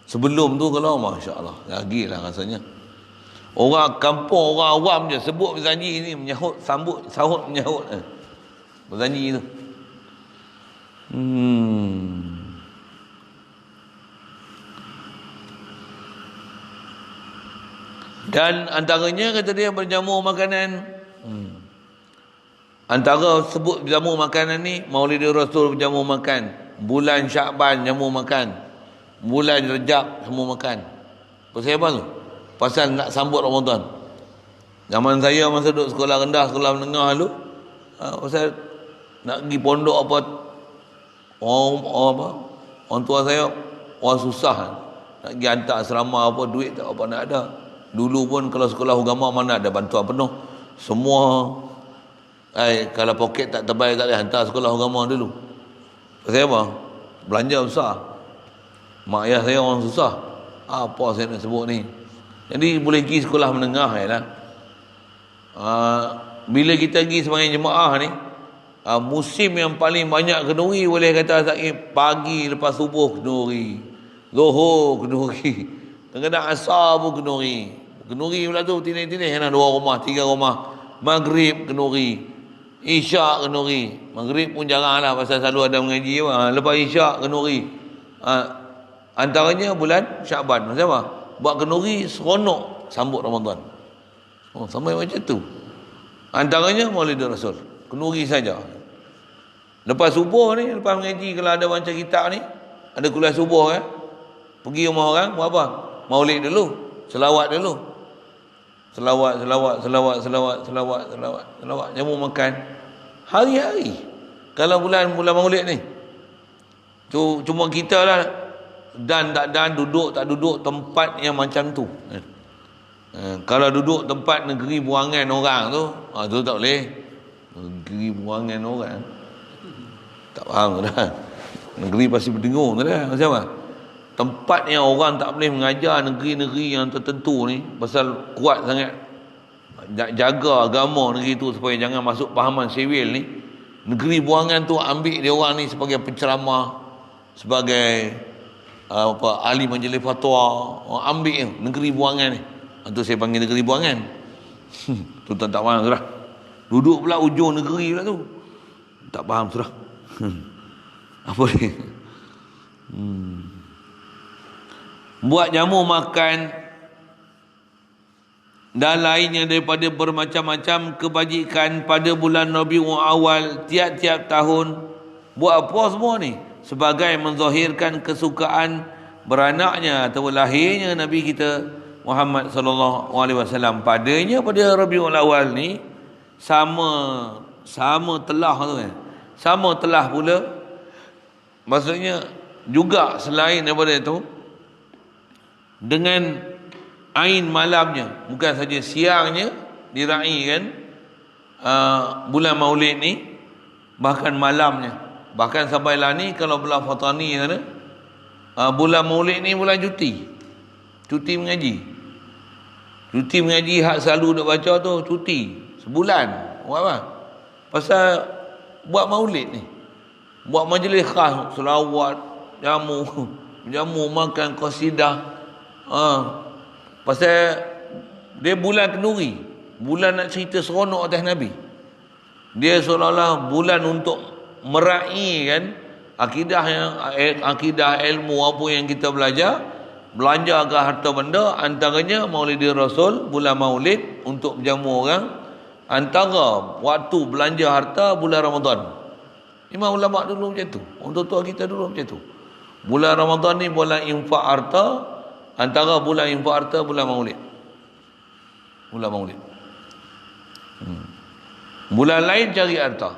Sebelum tu kalau Masya Allah, lagi lah rasanya. Orang kampung, orang awam je sebut berjanji ni, menyahut, sahut menyahut berjanji tu. Dan antaranya kata dia berjamu makanan. Antara sebut jamu makanan ni, Maulid Rasul berjamu makan, bulan Syakban jamu makan, bulan Rejab jamu makan. Pasal apa tu? Pasal nak sambut Ramadan. Zaman saya masa duduk sekolah rendah, sekolah menengah dulu, pasal nak pergi pondok apa, orang tua saya orang susah, nak pergi hantar asrama apa, duit tak apa nak ada. Dulu pun kalau sekolah agama mana ada bantuan penuh. Semua kalau poket tak tebal tak boleh hantar sekolah agama dulu. Pasal apa? Belanja besar. Mak ayah saya orang susah. Apa saya nak sebut ni? Jadi boleh pergi sekolah menengah lah. Bila kita pergi sebagai jemaah ni, musim yang paling banyak kenduri boleh kata pagi lepas subuh kenduri, zuhur kenduri, kadang-kadang asar pun kenduri. Kenduri pula tu tindih-tindih kan, 2 rumah, 3 rumah. Maghrib kenduri, isyak kenduri. Maghrib pun jarang lah, pasal selalu ada mengaji. Lepas isyak kenduri. Antaranya bulan Syakban. Maksud apa? Buat kenduri seronok sambut Ramadan. Sampai macam tu. Antaranya Maulid Rasul, kenduri saja. Lepas subuh ni, lepas mengaji, kalau ada baca kitab ni, ada kuliah subuh pergi rumah orang, buat apa? Maulid dulu, selawat dulu. Selawat, jamu makan hari-hari. Kalau bulan Maulid ni, cuma kita lah dan duduk tak duduk tempat yang macam tu. Kalau duduk tempat negeri buangan orang tu, tu tak boleh. Negeri buangan orang, tak faham dah. Negeri pasti berdengung tu dah. Macam mana? Tempat yang orang tak boleh mengajar, negeri-negeri yang tertentu ni, pasal kuat sangat jaga agama negeri tu supaya jangan masuk pahaman sewil ni. Negeri buangan tu ambil dia orang ni sebagai penceramah, sebagai ahli majlis fatwa. Ambil negeri buangan ni. Itu saya panggil negeri buangan. Tu tak faham tu lah. Duduk pula ujung negeri pula tu. Tak faham sudah. Apa ni? Buat jamu makan dan lainnya daripada bermacam-macam kebajikan pada bulan Rabiul Awal tiap-tiap tahun. Buat apa semua ni? Sebagai menzahirkan kesukaan beranaknya atau lahirnya Nabi kita Muhammad sallallahu alaihi wasallam padanya pada Rabiul Awal ni sama telah tu kan. Sama telah pula. Maksudnya juga selain daripada itu dengan ain malamnya, bukan saja siangnya diraikan bulan Maulid ni, bahkan malamnya. Bahkan sampailah ni kalau belah Fatani sana, bulan Maulid ni bulan cuti. Cuti mengaji. Cuti mengaji hak selalu nak baca tu cuti sebulan. Buat apa? Pasal buat Maulid ni. Buat majlis khas, selawat, jamu makan qasidah. Pasal dia bulan kenduri, bulan nak cerita seronok atas Nabi. Dia seolah-olah bulan untuk meraihkan akidah ilmu apa yang kita belajar, belanja ke harta benda, antaranya Maulid Rasul, bulan Maulid untuk berjamu orang, antara waktu belanja harta bulan Ramadan. Imam ulama dulu macam tu, orang tua kita dulu macam tu. Bulan Ramadan ni bulan infak harta, antara bulan infak harta bulan Maulid. Bulan Maulid. Bulan lain cari harta.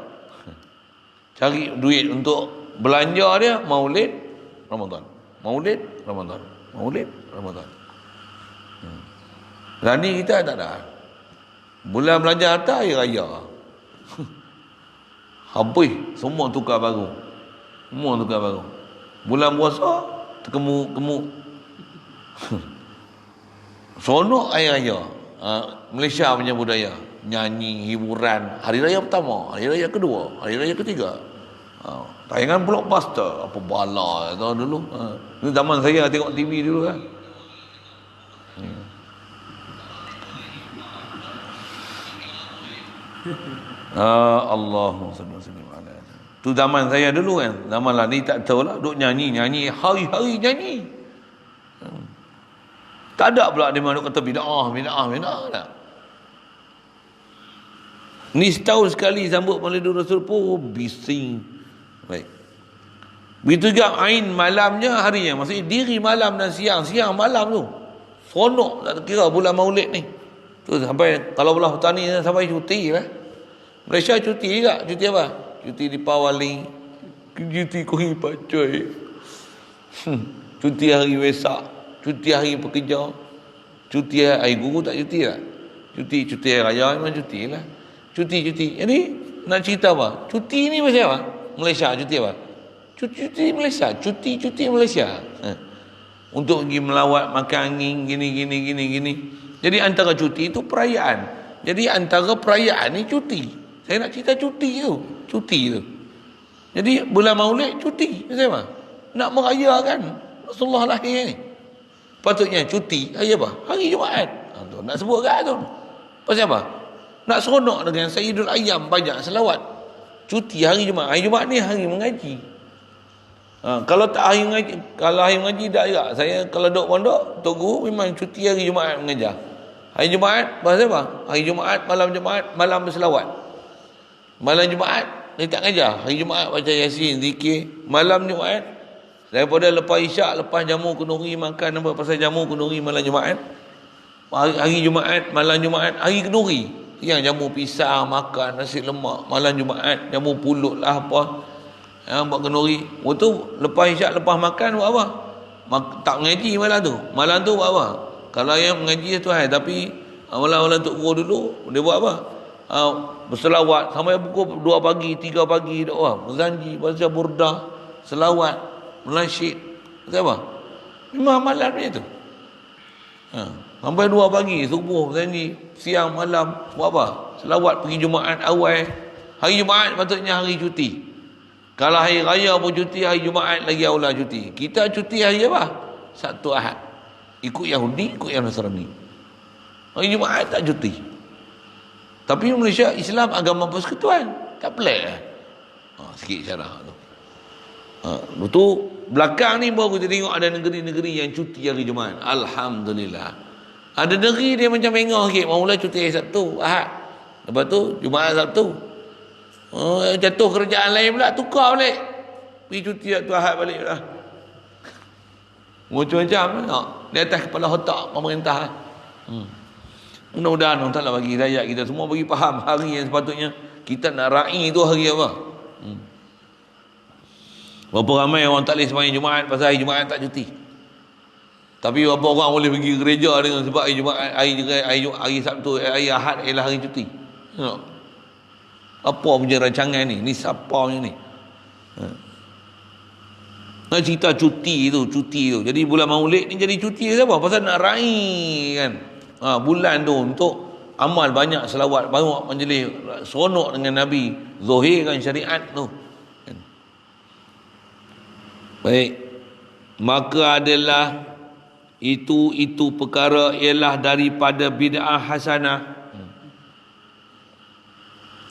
Cari duit untuk belanja dia Maulid Ramadan. Maulid Ramadan. Maulid Ramadan. Dan ni kita tak ada. Bulan belanja harta hari raya. Habis semua tukar baru. Semua tukar baru. Bulan puasa terkemuk-kemuk. Seronok hari raya. Malaysia punya budaya, nyanyi, hiburan, hari raya pertama, hari raya kedua, hari raya ketiga. Tayangan blockbuster, apa bala tahu dulu. Ini zaman saya tengok TV dulu kan. Allahumma salli wa sallim ala. Tu zaman saya dulu kan. Zaman lah ni tak tahulah, duk nyanyi hari-hari nyanyi. Tak ada pula dia mana kata bid'ah tak. Ni setahun sekali sambut Maulid Rasul pun bising. Baik. Begitu juga ain malamnya harinya. Maksudnya diri malam dan siang malam tu. Seronok tak kira bulan Maulid ni. Tu sampai kalau belah petani sampai cuti lah. Malaysia cuti juga. Cuti apa? Cuti Dipawali. Cuti Kuih Pacoy. Cuti hari Wesak. Cuti hari pekerja. Cuti hari guru tak cuti tak? Cuti hari raya memang cuti lah. Cuti. Jadi nak cerita apa? Cuti ni pasal apa? Malaysia cuti apa? Cuti Malaysia. Cuti Malaysia. Untuk pergi melawat, makan angin, gini. Jadi antara cuti itu perayaan. Jadi antara perayaan ni cuti. Saya nak cerita cuti tu. Jadi bulan Maulid cuti. Pasal apa? Nak merayakan Rasulullah lahir ni. Patutnya cuti hari apa? Hari Jumaat. Nak sebut kat tu. Pasal apa? Nak seronok dengan Sayyidul Ayyam, banyak selawat. Cuti hari Jumaat. Hari Jumaat ni hari mengaji. Kalau tak hari mengaji, kalau hari mengaji tak juga. Saya kalau duduk pondok, Tok Guru memang cuti hari Jumaat mengajar. Hari Jumaat, pasal apa? Hari Jumaat, malam berselawat. Malam Jumaat, dia tak mengajar. Hari Jumaat baca Yasin, zikir. Malam Jumaat, daripada lepas isyak, lepas jamu kenduri makan apa pasal jamu kenduri malam Jumaat. Hari Jumaat, malam Jumaat, hari kenduri. Yang jamu pisang, makan nasi lemak, malam Jumaat, jamu pulut lah apa. Buat kenduri. Waktu lepas isyak, lepas makan buat apa? Tak mengaji malam tu. Malam tu buat apa? Kalau yang mengaji tu tapi malam-malam Tok Guru dulu, dia buat apa? Berselawat sampai pukul 2 pagi, 3 pagi doa. Zanji, baca burdah, selawat, melasyid. Apa? Memang malam ni tu. Sampai 2 pagi, subuh, zanji, siang, malam, buat apa? Selawat pergi Jumaat awal. Hari Jumaat patutnya hari cuti. Kalau hari raya pun cuti, hari Jumaat lagi aula cuti. Kita cuti hari apa? Sabtu Ahad. Ikut Yahudi, ikut yang Nasrani. Hari Jumaat tak cuti. Tapi Malaysia Islam agama persekutuan. Tak pelik lah. Sikit syarah tu. Lepas tu belakang ni baru kita tengok ada negeri-negeri yang cuti hari Jumaat. Alhamdulillah. Ada negeri dia macam mengah sikit. Mula cuti hari Sabtu, Ahad. Lepas tu Jumaat Sabtu. Jatuh kerjaan lain pula, tukar balik. Pergi cuti Sabtu Ahad balik lah. Macam-macam lah. Di atas kepala otak pemerintah. Mudah-mudahan Allah Ta'ala bagi rakyat kita semua bagi faham hari yang sepatutnya kita nak raih tu hari apa. Berapa ramai orang tak boleh sembahyang Jumaat pasal hari Jumaat tak cuti. Tapi berapa orang boleh pergi gereja dengan sebab hari Jumaat, hari Sabtu, hari Ahad ialah hari cuti. Tengok. Apa punya rancangan ni? Ni siapa punya ni? Nak cerita cuti tu. Jadi bulan Maulid ni jadi cuti siapa? Pasal nak raih kan. Bulan tu untuk amal banyak selawat, banyak majlis, seronok dengan Nabi, zahirkan syariat tu. Baik. Maka adalah itu perkara ialah daripada bid'ah hasanah.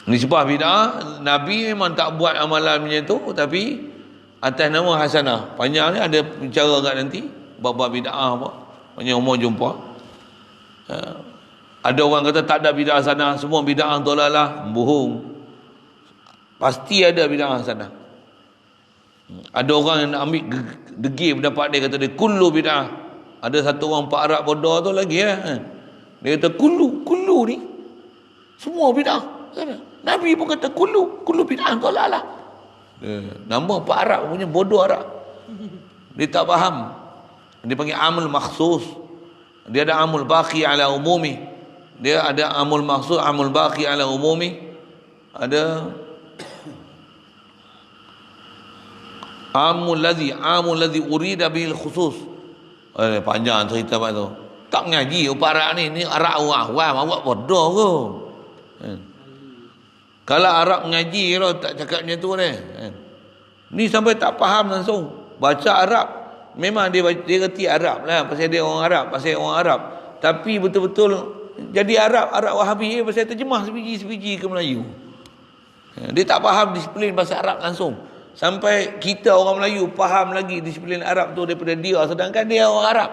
Nisbah bid'ah, Nabi memang tak buat amalan macam tu, tapi atas nama hasanah. Panjang ni ada bicara kat nanti bab bid'ah apa. Banyak umur jumpa. Ada orang kata tak ada bid'ah hasanah, semua bid'ah dolalah. Bohong. Pasti ada bid'ah hasanah. Ada orang yang nak ambil degil pendapat dia, kata dia kullu bid'ah. Ada satu orang Pak Arab bodoh tu lagi lah. Dia kata kullu ni semua bid'ah. Nabi pun kata kullu bid'ah dolalah. Nama Pak Arab punya bodoh Arab. Dia tak faham. Dia panggil amul makhsus. Dia ada amul baqi ala umumi. Dia ada amul makhsus, amul baqi ala umumi. Ada amul ladzi urida bil khusus. Panjang cerita pak tu. Tak ngaji Pak Arab ni Arab orang awam, awak bodoh ke? Kalau Arab mengaji kalau tak cakap macam tu ni. Ni sampai tak faham langsung. Baca Arab memang dia reti Arab lah pasal dia orang Arab. Tapi betul-betul jadi Arab Wahabi pasal terjemah sebiji-sebiji ke Melayu. Dia tak faham disiplin bahasa Arab langsung. Sampai kita orang Melayu faham lagi disiplin Arab tu daripada dia, sedangkan dia orang Arab.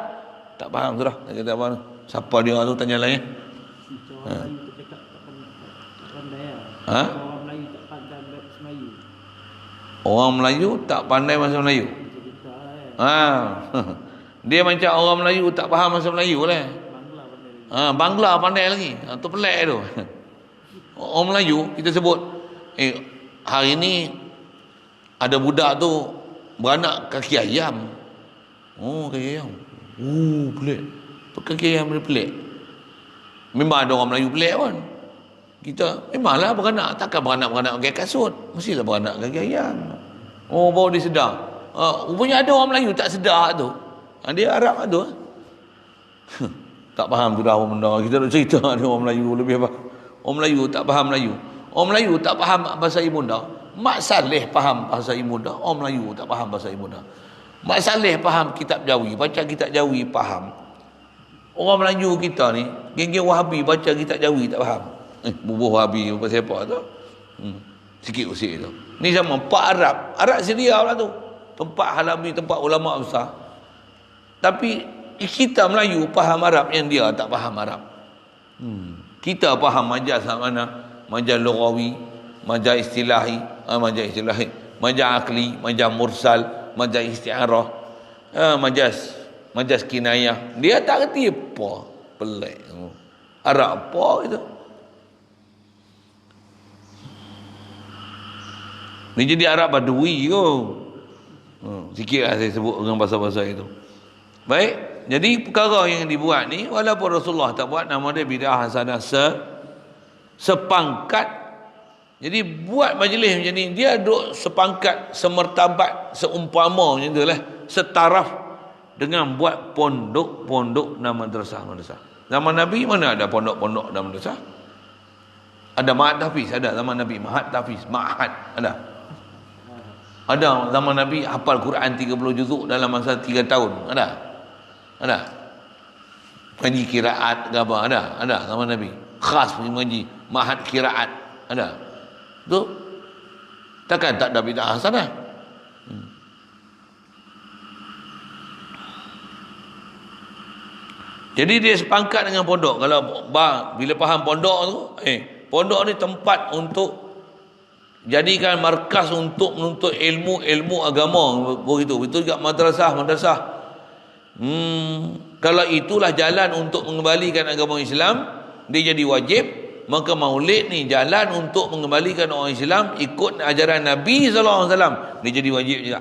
Tak faham sudah. Kata apa? Siapa dia tu tanya lah ya. Orang Melayu tak pandai bahasa Melayu. Dia macam orang Melayu tak faham bahasa Melayu lah. Bangla pandai lagi. Tu pelik tu. Orang Melayu kita sebut hari ni ada budak tu beranak kaki ayam. Kaki ayam. Pelik. Kaki ayam dia pelik. Memang ada orang Melayu pelik pun. Kita memanglah beranak, takkan beranak pakai kasut, mestilah beranak kaki ayam. Baru dia sedar. Rupanya ada orang Melayu tak sedar tu. Dia Arab tu. Tak faham tu dah orang benda. Kita nak cerita ni orang Melayu lebih apa? Orang Melayu tak faham Melayu. Orang Melayu tak faham bahasa ibunda. Mak Saleh faham bahasa ibunda. Orang Melayu tak faham bahasa ibunda. Mak Saleh faham kitab Jawi, baca kitab Jawi faham. Orang Melayu kita ni, geng-geng Wahabi baca kitab Jawi tak faham. Bubuh Wahabi pasal apa tu? Sikit usik tu. Ni sama Pak Arab Syria lah tu. Tempat halami, tempat ulama besar. Tapi kita Melayu faham Arab yang dia tak faham Arab. Kita faham majaz mana? Majaz lughawi, majaz istilahi, majaz akli, majaz mursal, majaz isti'arah, majaz kinayah. Dia tak reti apa. Pelik. Arab apa itu? Ni jadi Arab Badui ke? Sikit lah saya sebut dengan bahasa-bahasa itu. Baik, jadi perkara yang dibuat ni walaupun Rasulullah tak buat, nama dia bid'ah hasanah sepangkat. Jadi buat majlis macam ni, dia duduk sepangkat, semertabat, seumpama macam tu lah, setaraf dengan buat pondok-pondok dan madrasah. Zaman Nabi mana ada pondok-pondok dan madrasah? Ada Ma'had Tahfiz, ada zaman Nabi Ma'had Tahfiz, Ma'had ada. Ada zaman Nabi hafal Quran 30 juzuk dalam masa 3 tahun. Ada. Mengaji kiraat ke apa? Ada zaman Nabi. Khas pergi mengaji. Mahat kiraat. Ada. Tu. Takkan tak ada bid'ah hasanah. Jadi dia sepangkat dengan pondok. Kalau bila faham pondok tu, pondok ni tempat untuk jadikan markas untuk menuntut ilmu agama, begitu. Betul juga madrasah. Kalau itulah jalan untuk mengembalikan agama Islam, dia jadi wajib. Maka maulid ni jalan untuk mengembalikan orang Islam ikut ajaran Nabi sallallahu alaihi wasallam, dia jadi wajib juga.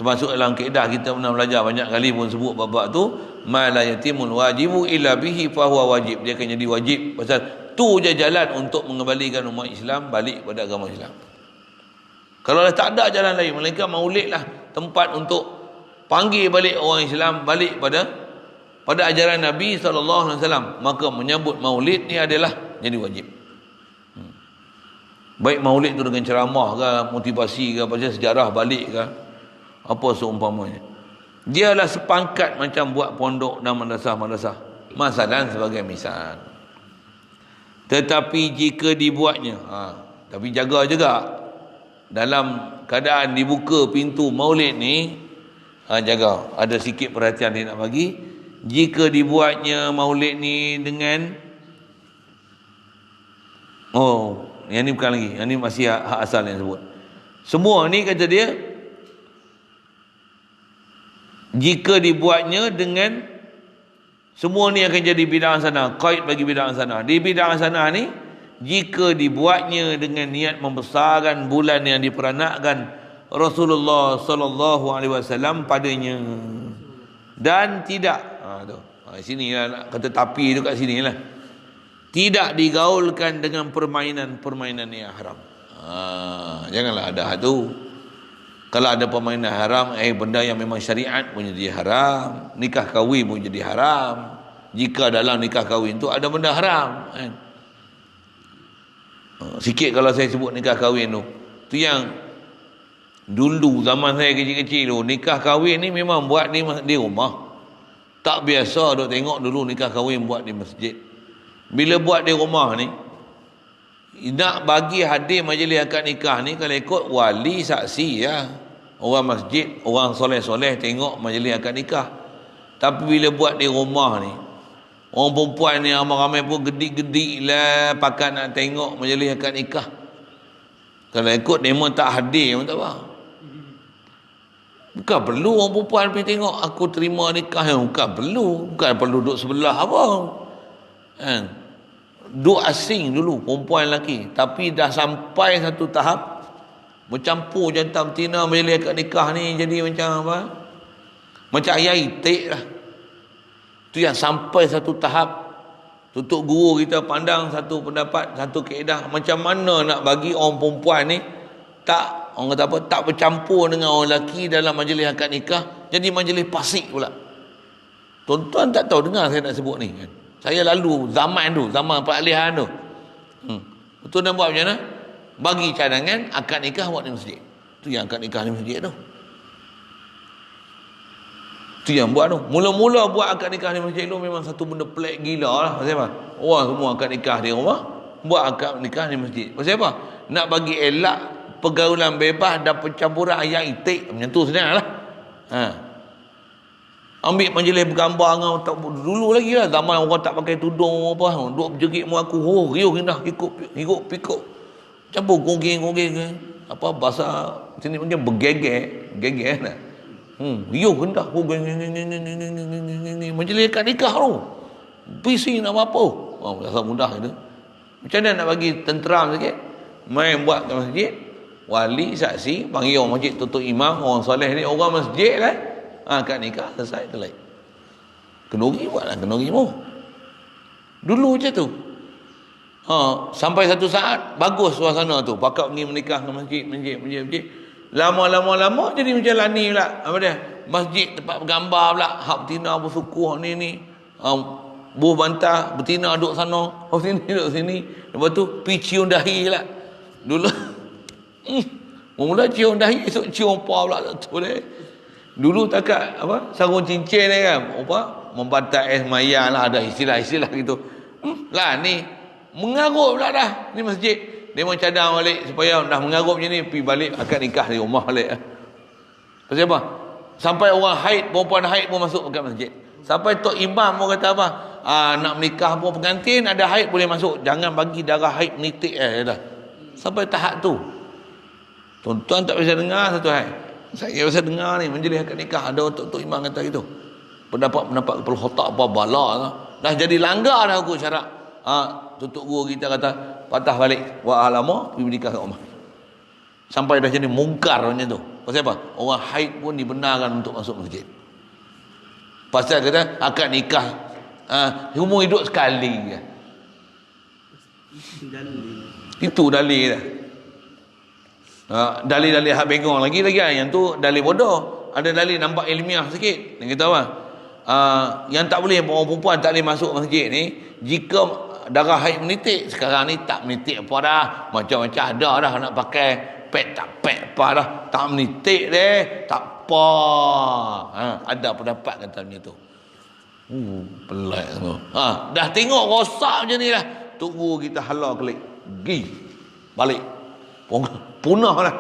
Termasuk dalam kaedah kita pernah belajar banyak kali pun sebut bab tu, ma la yatimul wajibu illa bihi fa huwa wajib. Dia akan jadi wajib pasal tu je jalan untuk mengembalikan umat Islam balik pada agama Islam. Kalau tak ada jalan lain, melainkan maulid lah tempat untuk panggil balik orang Islam balik pada ajaran Nabi sallallahu alaihi wasallam, maka menyambut maulid ni adalah jadi wajib. Baik maulid tu dengan ceramah ke, motivasi ke, pasal sejarah balik ke, apa seumpamanya. Dia lah sepangkat macam buat pondok dan madrasah. Masalah sebagai misal. Tetapi jika dibuatnya, tapi jaga juga dalam keadaan dibuka pintu maulid ni, jaga, ada sikit perhatian dia nak bagi. Jika dibuatnya maulid ni dengan yang ni bukan lagi, yang ni masih hak asal yang sebut. Semua ni kata dia, jika dibuatnya dengan, semua ni akan jadi bid'ah hasanah. Qaid bagi bid'ah hasanah. Di bid'ah hasanah ni, jika dibuatnya dengan niat membesarkan bulan yang diperanakkan Rasulullah sallallahu alaihi wasallam padanya, dan tidak sini lah nak kata tapi tu kat sini lah, tidak digaulkan dengan permainan yang haram. Janganlah ada tu. Kalau ada permainan haram, benda yang memang syariat pun jadi haram. Nikah kahwin pun jadi haram. Jika dalam nikah kahwin tu ada benda haram, kan? Sikit kalau saya sebut nikah kahwin tu yang dulu zaman saya kecil-kecil tu, nikah kahwin ni memang buat di rumah. Tak biasa duk tengok dulu nikah kahwin buat di masjid. Bila buat di rumah ni, nak bagi hadir majlis akad nikah ni, kalau ikut wali saksi ya, orang masjid, orang soleh-soleh tengok majlis akad nikah. Tapi bila buat di rumah ni, orang perempuan ni ramai-ramai pun gedik-gedik lah pakat nak tengok majlis akad nikah. Kalau ikut demo tak hadir pun tak apa. Bukan perlu orang perempuan pergi tengok aku terima nikah, bukan perlu duduk sebelah apa, kan? Duk asing dulu perempuan lelaki, tapi dah sampai satu tahap bercampur jantan betina majlis akad nikah ni jadi macam apa? Macam ayah itik lah. Tu yang sampai satu tahap tutup guru kita pandang satu pendapat, satu kaedah, macam mana nak bagi orang perempuan ni tak, orang kata apa, tak bercampur dengan orang lelaki dalam majlis akad nikah, jadi majlis pasik pula. Tuan-tuan tak tahu dengar saya nak sebut ni kan? Saya lalu zaman peralihan tu. Betul nak buat macam mana? Bagi cadangan akad nikah buat di masjid. Tu yang akad nikah di masjid tu. Tu yang buat tu. Mula-mula buat akad nikah di masjid tu memang satu benda pelik gila lah. Pasal apa? Orang semua akad nikah di rumah, buat akad nikah di masjid. Pasal apa? Nak bagi elak pergaulan bebas dan pencampuran ayat itik. Macam tu sebenarnya lah. Ambil majlis bergambar dengan dulu lagi lah, zaman orang tak pakai tudung apa, duk berjerit mu aku, riuh indah, ikut pikuk campur gongeng apa bahasa sini mungkin bergeger lah. Riuh indah majlis akad nikah tu, bising nak apa, rasa mudah itu. Macam mana nak bagi tenteram sikit? Main buat ke masjid, wali saksi, panggil orang masjid, tutup imam, orang soleh ni, orang masjid lah, akad nikah selesai, selesai. Kenduri buatlah, kenduri mu. Dulu je tu. Sampai satu saat bagus suasana tu. Pakak pergi menikah ke masjid. Lama-lama jadi macam lani pula. Apa dia? Masjid tempat bergambar pula. Hak betina bersukuh ni. Buah bantah betina duduk sana. Sini duduk sini. Lepas tu pergi cium dahi pula. Dulu mula cium dahi, esok cium pa pula tu dia. Dulu takat apa? Sarung cincin ni kan. Apa? Membatas es maya lah, ada istilah-istilah gitu. Lah ni Mengarut pula dah ni masjid. Dia mau cadang balik supaya dah mengarut macam ni, pergi balik akad nikah di rumah balik. Pasal apa? Sampai orang haid, perempuan haid pun masuk ke masjid. Sampai Tok Imam pun kata apa? Nak menikah pun pengantin ada haid boleh masuk. Jangan bagi darah haid menitik dah. Sampai tahap tu. Tuan-tuan tak bisa dengar satu hal. Saya bisa dengar ni majlis akad nikah ada Tok Imam kata gitu. Pendapat kepala otak apa bala lah. Dah jadi langgar dah hukum syarak. Tutup guru kita kata patah balik wa alama pergi menikah kat rumah. Sampai dah jadi mungkar macam tu. Pasal apa? Orang haid pun dibenarkan untuk masuk masjid. Pasal kata akad nikah umur hidup sekali. Itu dalil dah. Dalil-dalil hak bengong lagi yang tu dalil bodoh. Ada dalil nampak ilmiah sikit. Yang kita apa? Yang tak boleh orang perempuan tak boleh masuk masjid ni jika darah haid menitik. Sekarang ni tak menitik apa dah. Macam-macam ada dah nak pakai pad tak pad apa dah. Tak menitik deh. Tak apa. Ada pendapat kata macam tu. Pelik semua. Dah tengok rosak macam ni dah. Tunggu kita halau kelik. Gi. Balik. Punah lah.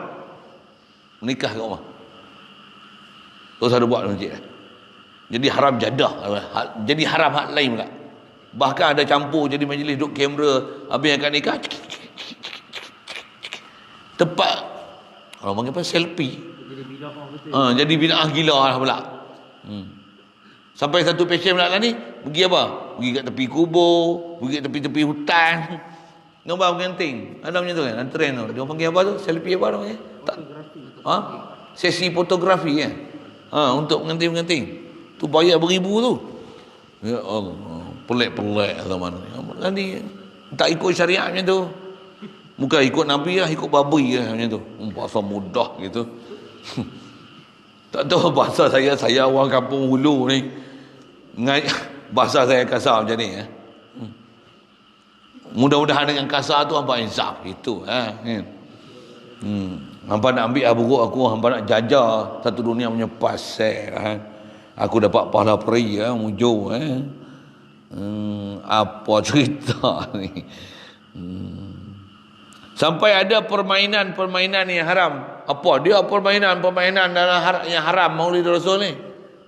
Menikah kat rumah. Terus ada buat masjid dah. Jadi haram jadah. Jadi haram hak lain pula. Bahkan ada campur jadi majlis duk kamera. Habis yang akan nikah. Tepat. Kalau panggil apa? Selfie. Jadi bid'ah gila lah pula. Sampai satu passion pula lah ni. Pergi apa? Pergi kat tepi kubur. Pergi kat tepi-tepi hutan. Gambar pengantin. Ada macam tu kan? Ada trend tu. Dia panggil apa tu? Selfie apa namanya? Sesi fotografi kan? Untuk pengantin-pengantin. Tu bayar beribu tu. Ya Allah. Pelik-pelik zaman ni. Tak ikut syariat macam tu. Bukan ikut Nabi lah, ikut babi lah macam tu. Bahasa mudah gitu. Tak tahu bahasa saya orang kampung Hulu ni. Bahasa saya kasar macam ni. Mudah-mudahan dengan kasar tu hampa insaf. Itu. Hampa nak ambil buruk aku, hampa nak jajah satu dunia punya pasal. Aku dapat pahala peri mujur. Apa cerita ni? Sampai ada permainan yang haram. Apa dia permainan dalam yang haram Maulid Rasul ni?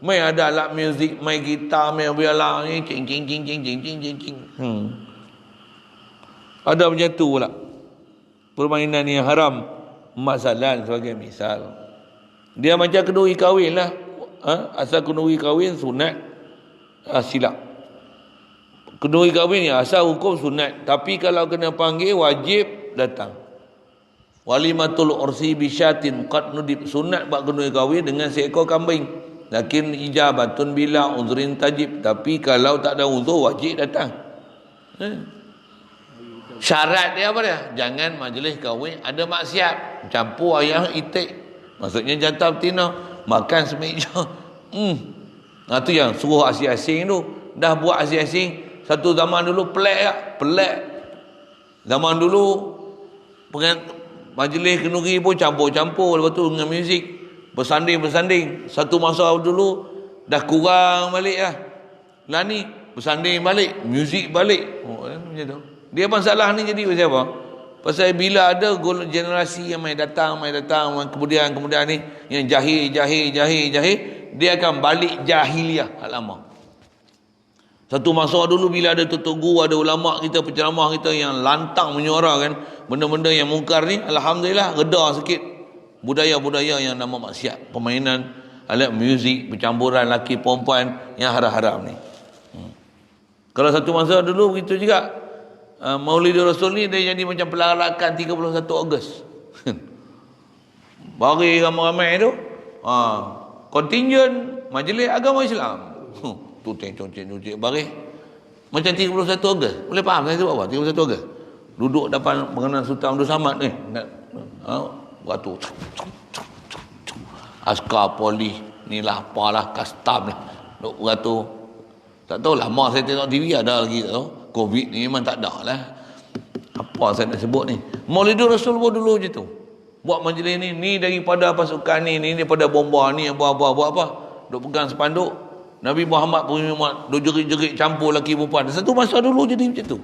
Mai ada alat muzik, mai gitar, mai biola ni cing cing cing cing cing cing cing cing. Ada macam tu pula. Permainan yang haram. Masalah sebagai misal. Dia macam kenduri kahwin lah. Asal kenduri kahwin sunat silap. Kenduri kahwin ni asal hukum sunat. Tapi kalau kena panggil wajib datang. Walimatul ursi bisyatin qad nudib. Sunat buat kenduri kahwin dengan seekor kambing. Lakin ijabatun bila uzrin tajib. Tapi kalau tak ada uzur wajib datang. Syarat dia apa dia? Jangan majlis kahwin ada maksiat. Campur ayam itik. Maksudnya jantan betina. Makan semeja. Tu yang suruh asing-asing tu. Dah buat asing-asing. Satu zaman dulu pelik tak? Pelik. Zaman dulu majlis kenduri pun campur-campur. Lepas tu dengan muzik. Bersanding-bersanding. Satu masa dulu dah kurang balik lah. Lah ni bersanding balik. Muzik balik. Macam tu. Dia masalah ni jadi pasal apa? Pasal bila ada generasi yang mai datang, kemudian ni yang jahil, dia akan balik jahiliah hak lama. Satu masa dulu bila ada tutup guru, ada ulama kita, penceramah kita yang lantang menyuarakan benda-benda yang mungkar ni, alhamdulillah reda sikit budaya-budaya yang nama maksiat, permainan alat muzik, percampuran laki perempuan yang haram-haram ni. Kalau satu masa dulu begitu juga. Maulid Rasul ni dia jadi macam pelarakan 31 Ogos. Bagi ramai-ramai tu kontingen majlis agama Islam. Tu tengok bagi macam 31 Ogos. Boleh faham saya sebab apa? 31 Ogos. Duduk depan pengenalan Sultan Abdul Samad ni. Batu. Askar polis ni lah apalah custom lah. Duk beratur. Tak tahu lama saya tengok TV ada lagi tak tahu. Covid ni memang tak ada lah. Apa saya nak sebut ni? Maulidur Rasul pun dulu je tu. Buat majlis ni daripada pasukan ni daripada bomba ni buat apa. Duk pegang sepanduk. Nabi Muhammad pun duk jerit-jerit campur lelaki perempuan. Satu masa dulu jadi macam tu.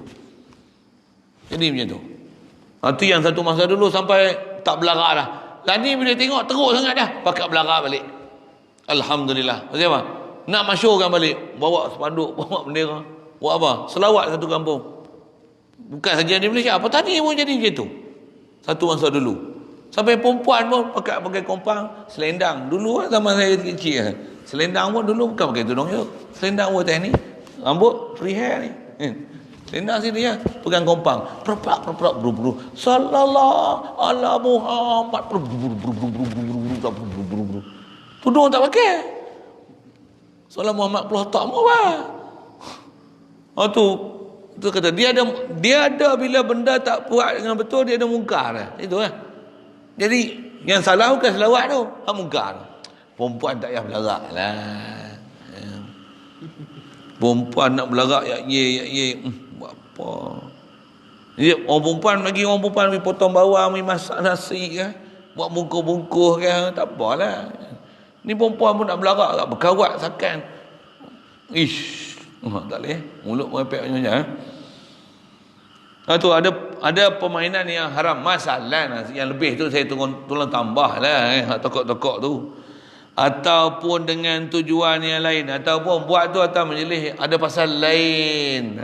Jadi macam tu. Itu yang satu masa dulu sampai tak belarak dah. Lah ni bila tengok teruk sangat dah, pakai belarak balik. Alhamdulillah. Maksudnya apa? Nak masyurkan balik, bawa spanduk, bawa bendera. Buat apa? Selawat satu kampung. Bukan saja di Malaysia, apa tadi pun jadi macam tu. Satu masa dulu. Sampai perempuan pun pakai kompang, selendang. Dulu zaman saya kecil, selendang pun dulu bukan pakai tudung je. Selendang pun ni. Rambut free hair ni. Selendang sini ya, pegang kompang. Perpak buru-buru. Sallallahu ala Muhammad. Tudung tak pakai. Soalan Muhammad puluh tak mau tu kata dia ada bila benda tak buat dengan betul, dia ada mungkar dah. Itu lah. Jadi yang salah bukan selawat tu, mungkar. Perempuan tak payah belarak lah. Perempuan nak belarak ye buat apa? Jadi orang perempuan lagi potong bawang, masak nasi kan, buat bungkus-bungkus kan, tak apalah. Ni perempuan pun nak belarak tak berkawat sakan. Tak boleh. Mulut merepek macam-macam. Tu ada permainan yang haram. Masalah yang lebih tu saya tolong tambah lah. Tokok-tokok tu. Ataupun dengan tujuan yang lain. Ataupun buat tu atau menjelih ada pasal lain.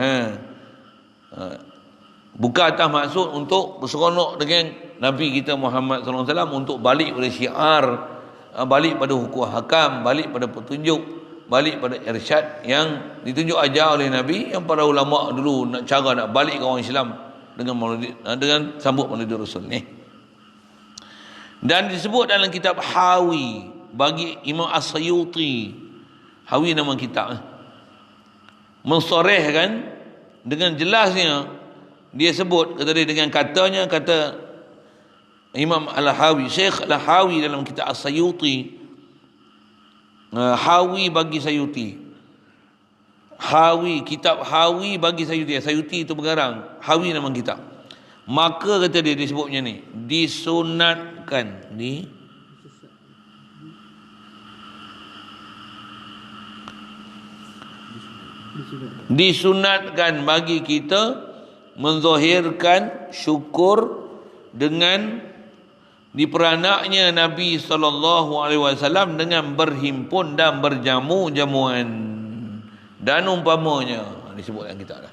Bukan atas maksud untuk berseronok dengan Nabi kita Muhammad SAW untuk balik pada syiar, balik pada hukum hakam, balik pada petunjuk, balik pada irsyad yang ditunjuk ajar oleh Nabi, yang para ulama dulu nak balik ke orang Islam dengan sambut maulid Rasul ni. Dan disebut dalam kitab Hawi bagi Imam As-Sayuti. Hawi nama kitab. Mensorehkan dengan jelasnya, dia sebut kata dia dengan kata Imam Al-Hawi, Syekh Al-Hawi dalam kitab As-Sayuti, Hawi bagi Sayuti. Kitab Hawi bagi Sayuti. Sayuti itu pengarang, Hawi nama kitab. Maka kata dia disebutnya ni, disunatkan bagi kita menzahirkan syukur dengan diperanaknya Nabi SAW dengan berhimpun dan berjamu-jamuan dan umpamanya. Disebut dalam kitab dah.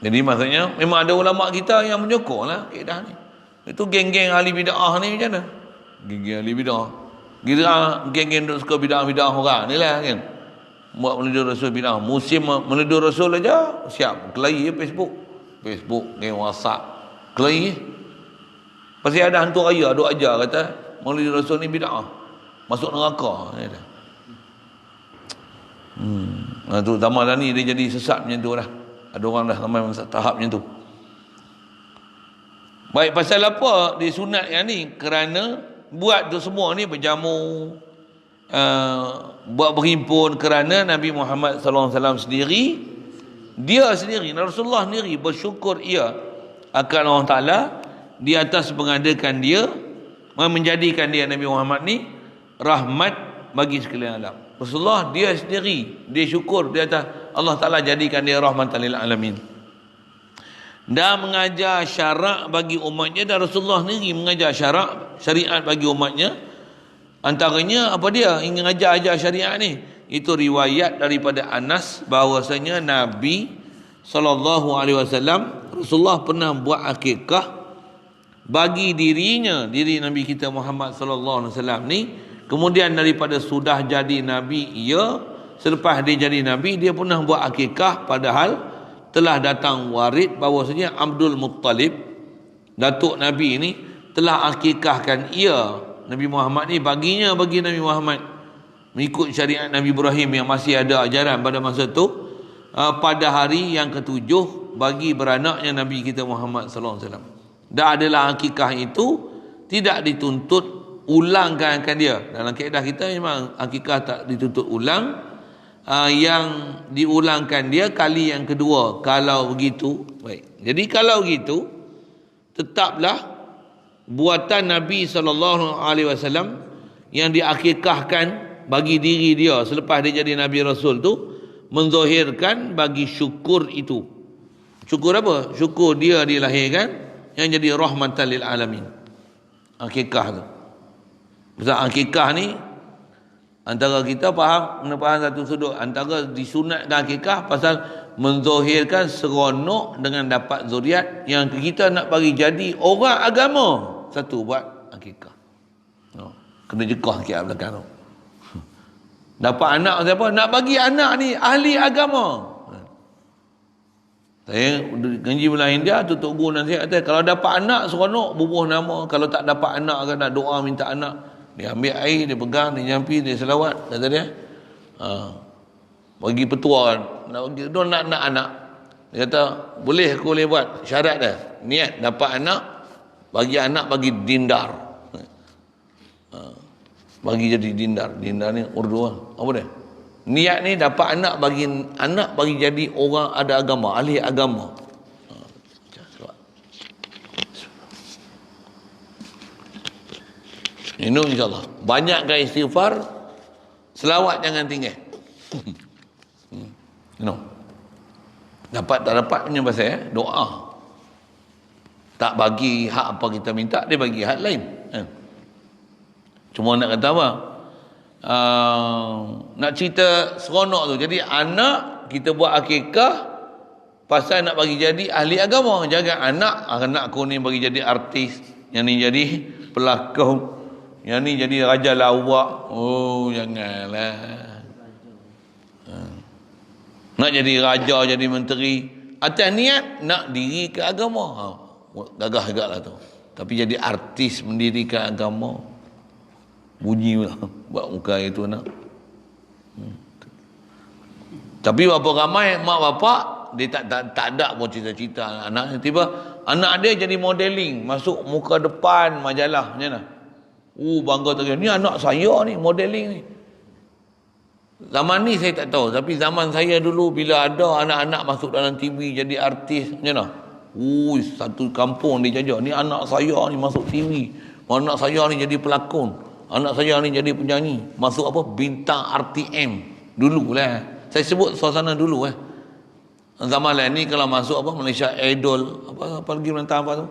Jadi maksudnya memang ada ulama kita yang menyokong lah kaedah ni. Itu geng-geng ahli bid'ah ni macam mana? Geng-geng ahli bid'ah. Geng-geng duk suka bid'ah orang ni lah kan. Buat menuduh Rasul bid'ah. Musim menuduh Rasul aja siap. Kelahi Facebook, geng WhatsApp. Kelahi. Pasti ada hantu raya duk ajar kata Maulid Rasul ni bid'ah, masuk neraka. Tu zaman dah ni dia jadi sesat macam tu dah. Ada orang dah sampai tahap macam tu. Baik, pasal apa disunatkan ni? Kerana buat tu semua ni berjamu, buat berhimpun kerana Nabi Muhammad SAW sendiri, Rasulullah sendiri bersyukur ia akan Allah Ta'ala di atas mengadakan dia, menjadikan dia Nabi Muhammad ni rahmat bagi sekalian alam. Rasulullah dia sendiri, dia syukur di atas Allah Ta'ala jadikan dia rahmatan lil alamin. Dan mengajar syarak bagi umatnya, dan Rasulullah sendiri mengajar syariat bagi umatnya. Antaranya apa dia ingin ajar syariat ni? Itu riwayat daripada Anas bahawasanya Nabi SAW, Rasulullah pernah buat akikah bagi diri Nabi kita Muhammad sallallahu alaihi wasallam ni. Kemudian daripada sudah jadi nabi, selepas dia jadi nabi, dia pernah buat akikah, padahal telah datang warid bahawasanya Abdul Muttalib, datuk nabi ini, telah akikahkan Nabi Muhammad ni bagi Nabi Muhammad mengikut syariat Nabi Ibrahim yang masih ada ajaran pada masa tu, pada hari yang ketujuh bagi beranaknya Nabi kita Muhammad sallallahu alaihi wasallam. Dan adalah akikah itu tidak dituntut ulangkan dia. Dalam kaedah kita memang akikah tak dituntut ulang. Yang diulangkan dia kali yang kedua. Kalau begitu, baik. Jadi kalau begitu, tetaplah buatan Nabi SAW yang diakikahkan bagi diri dia selepas dia jadi Nabi Rasul tu, menzahirkan bagi syukur itu. Syukur apa? Syukur dia dilahirkan yang jadi rahmatan lil alamin. Akikah tu. Pasal akikah ni antara kita kena faham satu sudut, antara disunatkan akikah pasal menzohirkan seronok dengan dapat zuriat yang kita nak bagi jadi orang agama. Satu buat akikah. Kena jekah sikit belakang tu. Dapat anak siapa? Nak bagi anak ni ahli agama. Saya ngaji belah India, tutup guru nasihat kata, kalau dapat anak seronok bubuh nama, kalau tak dapat anak kan nak doa minta anak, dia ambil air, dia pegang, dia nyampi, dia selawat, kata dia. Bagi petua nak anak. Dia kata, boleh aku boleh buat syarat dia. Niat dapat anak, bagi dindar. Bagi jadi dindar. Dindar ni Urdu lah. Apa dia? Niat ni dapat anak bagi jadi orang ada agama, ahli agama. Ini insyaAllah. Banyakkan istighfar, selawat jangan tinggal. Dapat tak dapat punya pasal doa. Tak bagi hak apa kita minta, dia bagi hak lain. Cuma nak kata apa? Nak cerita seronok tu. Jadi anak kita buat akikah pasal nak bagi jadi ahli agama. Jangan anak aku ni bagi jadi artis, yang ni jadi pelakon, yang ni jadi raja lawak. Oh janganlah. Nak jadi raja, jadi menteri, atas niat nak diri ke agama. Gagah agak lah tu. Tapi jadi artis mendirikan agama, bunyi lah buat muka itu nak. Tapi berapa ramai mak bapak dia tak ada pun cita-cita anak tiba anak dia jadi modeling, masuk muka depan majalah macam mana. Bangga terkena, ni anak saya ni modeling ni. Zaman ni saya tak tahu, tapi zaman saya dulu bila ada anak-anak masuk dalam TV jadi artis macam mana. Satu kampung dia jajak, ni anak saya ni masuk TV, anak saya ni jadi pelakon, anak saya ni jadi penyanyi, masuk apa bintang RTM dulu lah. Saya sebut suasana dulu Zaman lain ni kalau masuk apa Malaysia Idol, apa lagi menentang apa tu.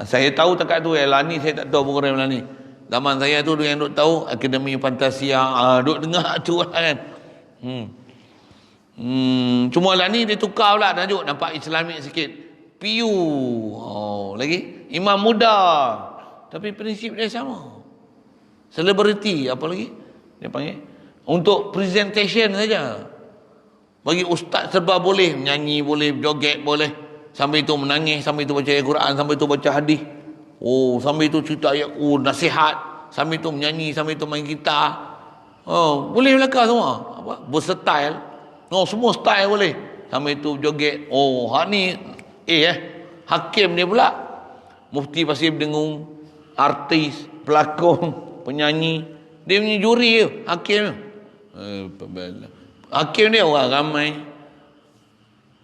Saya tahu takat tu Lani, saya tak tahu program Lani. Zaman saya tu yang duk tahu Akademi Fantasia, duk dengar tu kan. Cuma Lani dia tukar pula tajuk, nampak Islamik sikit. Piu. Lagi Imam Muda. Tapi prinsip dia sama. Selebriti apa lagi dia panggil, untuk presentation saja. Bagi ustaz serba boleh, menyanyi boleh, joget boleh, sambil itu menangis, sambil itu baca ayat Quran, sambil itu baca hadis, sambil itu cerita ayat nasihat, sambil itu menyanyi, sambil itu main gitar, boleh belaka semua, versatile, semua style boleh, sambil itu joget. Hak ni hakim dia pula, mufti Pasir Dengung, artis, pelakon, penyanyi, dia punya juri je, hakim je. Hakim dia orang ramai.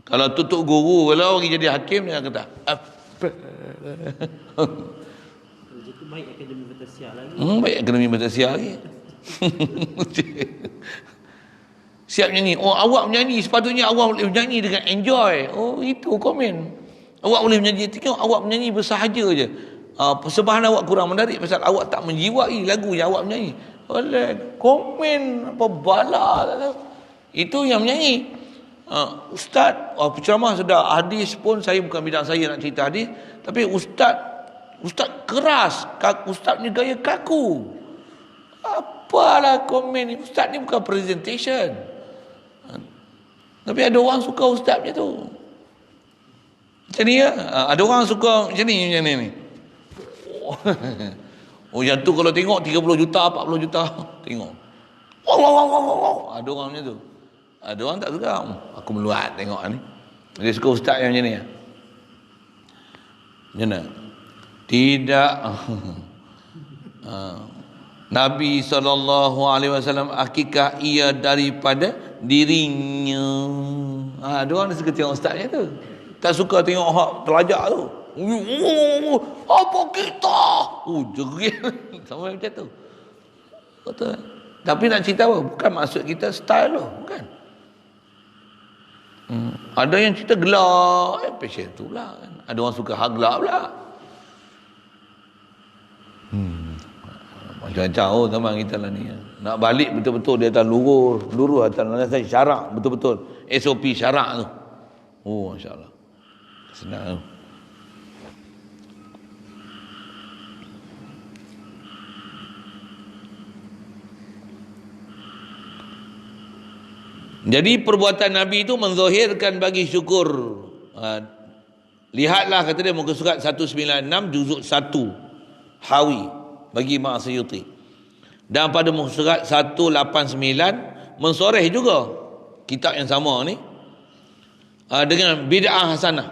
Kalau tutup guru, kalau pergi jadi hakim, dia kata baik Akademi Fantasia lagi. Baik Akademi Fantasia lagi. Siap nyanyi. Awak menyanyi, sepatutnya awak boleh menyanyi dengan enjoy. Itu komen. Awak boleh menyanyi, tengok awak menyanyi bersahaja je. Persembahan awak kurang menarik pasal awak tak menjiwai lagu yang awak menyanyi. Oleh komen apa bala. Itu yang menyanyi. Ustaz, penceramah sudah, hadis pun saya bukan bidang saya nak cerita hadis, tapi ustaz keras, ustaz ni gaya kaku. Apalah komen ni, ustaz ni bukan presentation. Tapi ada orang suka ustaz macam tu. Macam ni ada orang suka macam ni. Yang tu kalau tengok 30 juta, 40 juta tengok. Ada orang macam tu. Ada orang tak suka. Aku meluat tengok ni. Dia suka ustaz yang macam ni. Macam mana? Tidak. Nabi SAW akikah ia daripada dirinya. Ada orang suka tengok ustaz macam tu. Tak suka tengok hak telajak tu. Apa kita? Jerit. Sama macam tu. Betul. Tapi nak cerita apa? Bukan maksud kita style tu. Bukan. Ada yang cerita gelak, passion tu lah kan. Ada orang suka hak gelak pula. Macam-macam teman kita lah ni. Nak balik betul-betul dia atas lurus atas landasan syarak betul-betul. SOP syarak tu. Oh, masya-Allah. Senang tu. Jadi perbuatan Nabi itu menzahirkan bagi syukur. Lihatlah kata dia muka surat 196 juzuk 1 Hawi bagi Imam Suyuti. Dan pada muka surat 189 mensoreh juga kitab yang sama ni dengan bid'ah hasanah.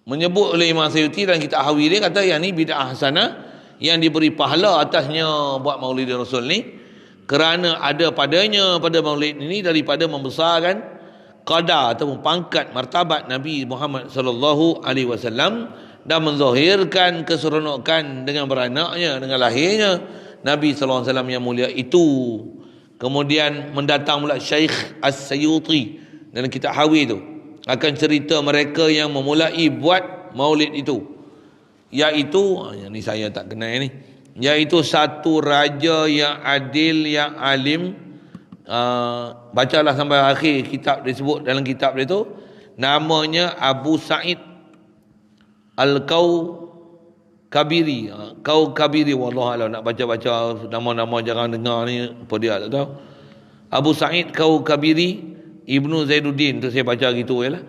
Menyebut oleh Imam Suyuti dalam kitab Hawi dia kata yang ni bid'ah hasanah yang diberi pahala atasnya buat Maulid Rasul ni, kerana ada padanya pada maulid ini daripada membesarkan qadar ataupun pangkat martabat Nabi Muhammad sallallahu alaihi wasallam dan menzahirkan keseronokan dengan beranaknya, dengan lahirnya Nabi sallallahu alaihi wasallam yang mulia itu. Kemudian mendatang pula Syekh As-Sayuti dalam kitab Hawi itu akan cerita mereka yang memulai buat maulid itu, iaitu yang ni saya tak kenal ni, iaitu satu raja yang adil, yang alim. Bacalah sampai akhir kitab disebut dalam kitab dia tu, namanya Abu Sa'id Al-Kabiri. Kabiri wallahualam, nak baca-baca nama-nama jangan dengar ni apa dia tak tahu. Abu Sa'id Kabiri Ibnu Zainuddin tu saya baca gitu je lah.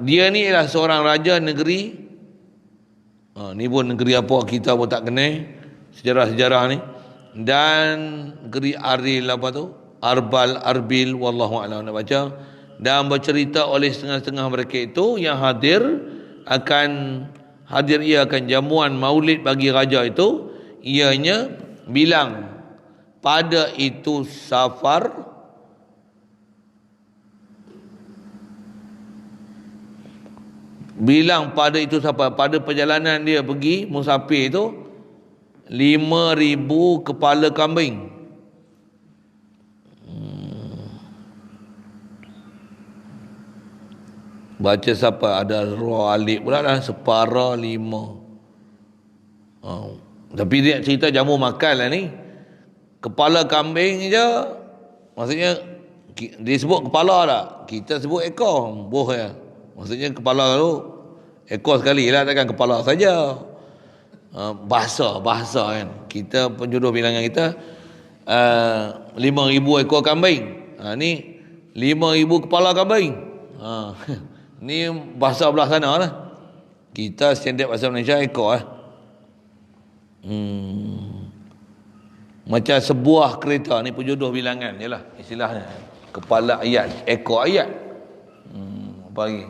Dia ni ialah seorang raja negeri. Ni pun negeri apa kita pun tak kenal sejarah-sejarah ni. Dan negeri Aril apa tu, Arbal, Arbil, wallahu a'lam nak baca. Dan bercerita oleh setengah-setengah mereka itu yang hadir ia akan jamuan maulid bagi raja itu. Ianya bilang pada itu safar, pada perjalanan dia pergi musafir itu 5,000 kepala kambing. Baca siapa ada roh alif pula lah, separa 5. Tapi dia cerita jamu makan lah ni. Kepala kambing je, maksudnya dia sebut kepala tak, kita sebut ekor, boh ya. Maksudnya kepala tu ekor sekali lah, takkan kepala saja. Bahasa kan, kita penjodoh bilangan kita 5,000 ekor kambing. Ni 5,000 kepala kambing. Ni bahasa belah sana lah. Kita standard bahasa Malaysia ekor lah. Macam sebuah kereta ni penjodoh bilangan je lah istilahnya. Kepala ayat, ekor ayat. Apa lagi?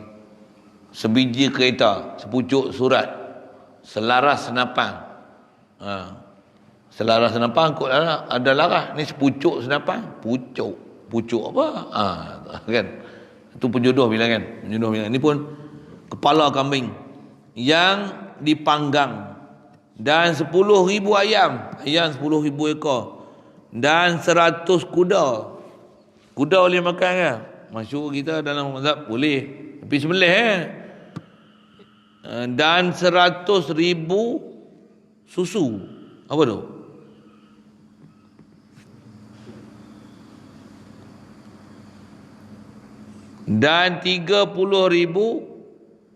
Sebiji kereta, sepucuk surat, selaras senapan. Selaras senapan kot ada laras. Ni sepucuk senapan, pucuk apa? Kan? Itu penjodoh bilangan. Ini pun kepala kambing yang dipanggang, dan 10,000 ayam 10,000 ekor, dan 100 kuda. Kuda boleh makan kan? Masyhur kita dalam mazhab boleh, tapi sembelih dan 100,000 susu. Apa tu? Dan 30,000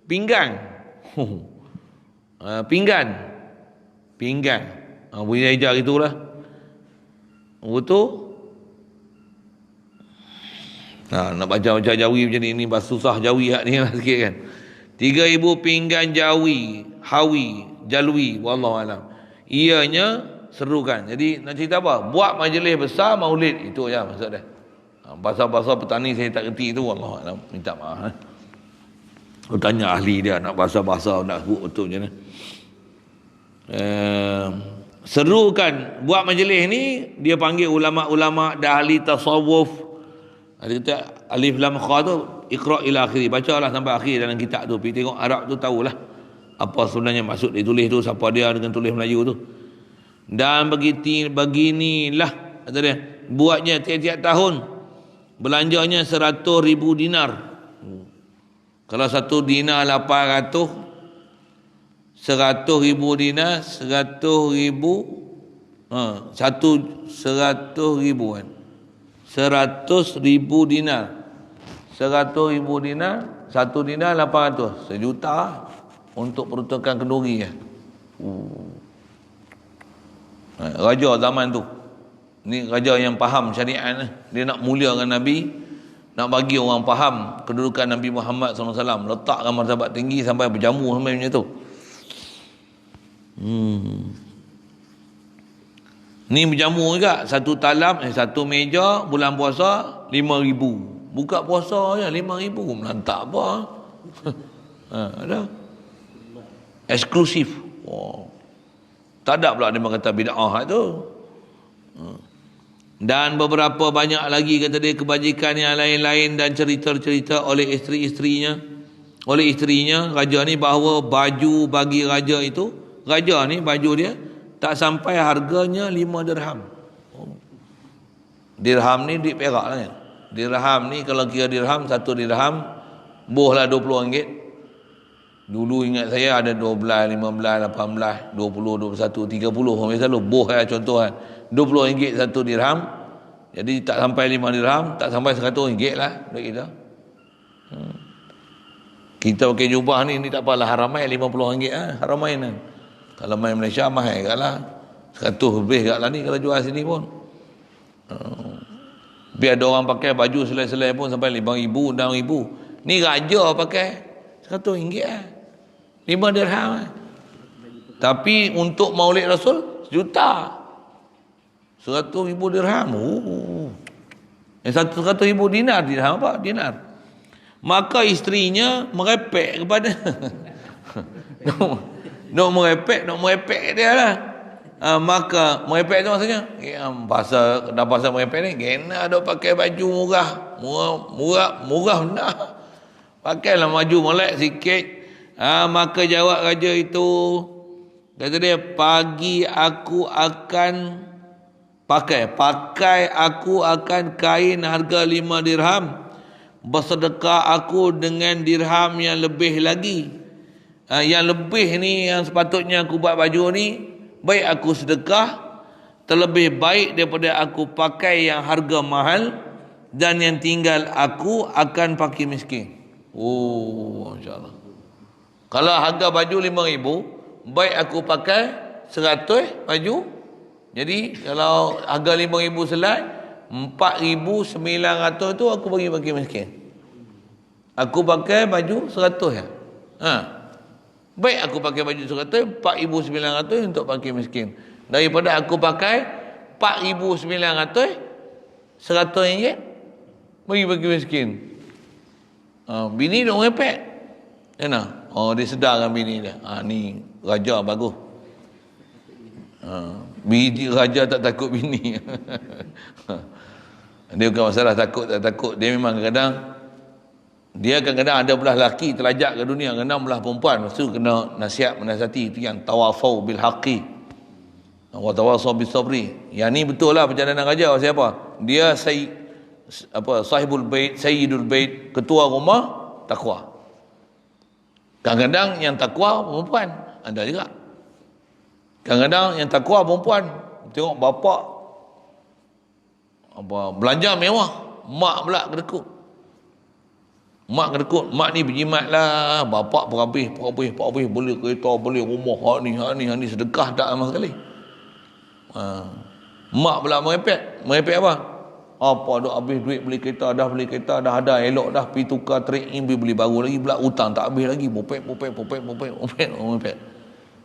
pinggan. Pinggan. Bunyi hijau itulah. Betul? Nak baca Jawi macam ni bahasa susah Jawi ni lah sikit kan. 3,000 pinggan Jawi, Hawi, Jalwi, wallahu alam. Ianya serukan. Jadi nak cerita apa? Buat majlis besar maulid, itu aja maksud dia. Bahasa-bahasa petani saya tak kerti tu, wallahu alam. Minta maaf. Aku tanya ahli dia nak bahasa-bahasa nak sebut betul macam mana. Serukan buat majlis ni, dia panggil ulama-ulama dah ahli tasawuf. Ada kata alif lam kha tu iqra ila akhiri, bacalah sampai akhir dalam kitab tu, pergi tengok Arab tu tahulah apa sebenarnya maksud dia tulis tu, siapa dia dengan tulis Melayu tu. Dan beginilah kata dia, buatnya tiap-tiap tahun belanjanya 100,000 dinar. Kalau 1 dinar 800, 100,000 dinar, 100,000 kan. 100,000 dinar. 100,000 dinar, 1 dinar 800, 1 juta untuk peruntukan kenduri ya. Raja zaman tu. Ni raja yang faham syariat. Dia nak muliakan Nabi, nak bagi orang faham kedudukan Nabi Muhammad SAW, letakkan martabat tinggi sampai berjamu sampai macam tu. Ni berjamu juga, 1 talam, 1 meja bulan puasa 5,000. Buka puasa je 5,000, melantak apa? Ada eksklusif. Tak ada pula dia kata bid'ah tu. Dan beberapa banyak lagi kata dia kebajikan yang lain-lain dan cerita-cerita oleh isterinya raja ni, bahawa baju bagi raja itu, raja ni baju dia tak sampai harganya 5 dirham. Dirham ni duit perak lah kan. Dirham ni kalau kira dirham, 1 dirham bohlah RM20. Dulu ingat saya ada 12, 15, 18, 20, 21, 30. Orang selalu boh lah contoh kan. RM20 1 dirham. Jadi tak sampai 5 dirham, tak sampai RM100 lah duit kita. Kita pakai jubah ni tak apalah, haramai RM50 lah. Haramai kan. Kalau main Malaysia mahal kat lah. 100 lebih kat lah ni kalau jual sini pun. Biar ada orang pakai baju selai-selai pun sampai RM5,000, RM6,000. Ni raja pakai RM100 lah. 5 dirham lah. Tapi untuk Maulid Rasul 1 juta. 100,000 dirham. 100,000 dinar. Dirham apa? Dinar. Maka isterinya merepek kepada nak merepek dia lah. Maka merepek tu maksudnya bahasa merepek ni, kena dok pakai baju murah benar. Pakailah baju molek sikit. Maka jawab raja itu, kata dia, pakai aku akan kain harga 5 dirham, bersedekah aku dengan dirham yang lebih lagi. Yang lebih ni, yang sepatutnya aku buat baju ni, baik aku sedekah, terlebih baik daripada aku pakai yang harga mahal, dan yang tinggal aku akan pakai miskin. Masya-Allah. Kalau harga baju 5,000, baik aku pakai 100 baju. Jadi kalau harga 5,000 selai, 4,900 tu aku bagi miskin. Aku pakai baju 100 ya. Baik aku pakai baju 100, 4,900 untuk pakai miskin. Daripada aku pakai 4,900, RM100 bagi miskin. Bini duk ngepek. Kenapa? Dia sedarkan bini dia. Ni raja bagus. Bini raja tak takut bini. Dia bukan masalah takut tak takut. Dia memang kadang-kadang ada belah lelaki terlajak ke dunia, kadang belah perempuan. Lepas tu kena nasihat menasihati. Itu yang tawafau bil haqqi wa tawasau bis sabri. Yang ni betul lah perjalanan raja. Siapa? Dia sahibul bait, sayyidul bait, ketua rumah, takwa. Kadang-kadang yang takwa perempuan ada juga. Kadang-kadang yang takwa perempuan, tengok bapak belanja mewah, mak pula kedekut. Mak ni berjimat lah, bapak perhabis, beli kereta, beli rumah, hak ni sedekah tak sama sekali. Mak pula merepek apa? Apa dah habis duit beli kereta, dah ada elok dah, pergi tukar trade in, pergi beli baru lagi, pula hutang tak habis lagi, popek.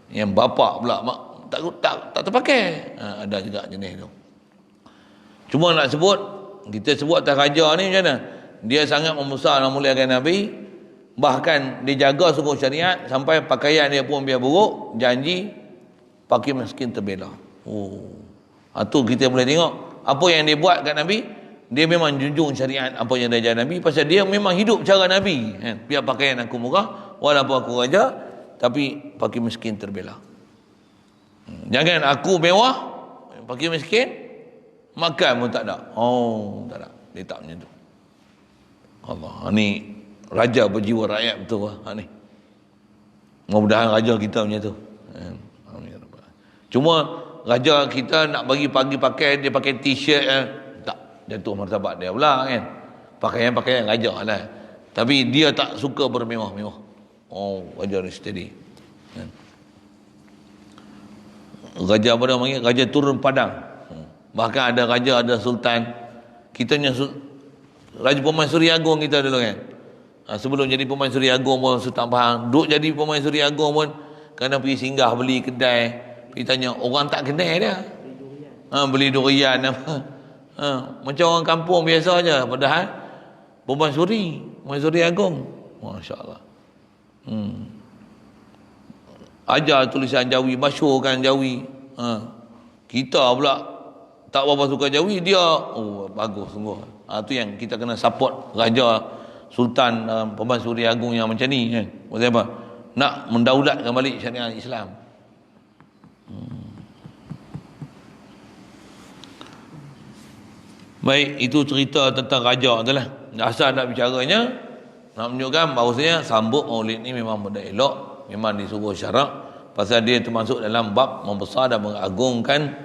Yang bapak pula mak tak terpakai. Ada juga jenis tu. Cuma nak sebut, kita sebut atas raja ni macam mana? Dia sangat membesar dan muliakan Nabi, bahkan dia jaga suku syariat sampai pakaian dia pun biar buruk, janji pakai miskin terbela. Tu kita boleh tengok apa yang dia buat kat Nabi. Dia memang junjung syariat apa yang dia ajar Nabi, pasal dia memang hidup cara Nabi kan? Biar pakaian aku murah, walaupun aku raja, tapi pakai miskin terbela. Jangan aku mewah pakai miskin, makan pun tak ada. Tak ada. Dia tak macam tu. Allah, ni raja berjiwa rakyat betul lah ni. Mudah-mudahan raja kita macam tu. Cuma raja kita nak bagi pagi pakai, dia pakai t-shirt tak jatuh martabat dia pula kan. Pakaian raja lah. Tapi dia tak suka bermewah-mewah. Oh, raja ni steady. Raja apa dia panggil? Raja turun padang. Bahkan ada raja, ada sultan. Kitanya Raja Pemaisuri Agung kita dulu kan. Sebelum jadi Pemaisuri Agung pun Sultan Pahang. Duk jadi Pemaisuri Agung pun kena pergi singgah beli kedai. Pergi tanya orang tak kenal dia. Beli durian apa. Macam orang kampung biasa aja. Padahal Pemaisuri Agung. Masya Allah. Ajar tulisan Jawi, masyhurkan Jawi. Kita pula tak berapa suka Jawi, dia bagus sungguh. Tu yang kita kena support raja sultan Pemaisuri Agung yang macam ni kan. Maksud apa? Nak mendaulatkan balik syariat Islam. Baik, itu cerita tentang raja tu lah. Asal nak bicaranya, nak menunjukkan bahawasanya sambut maulid ni memang benda elok, memang disuruh syarak, pasal dia termasuk dalam bab membesar dan mengagungkan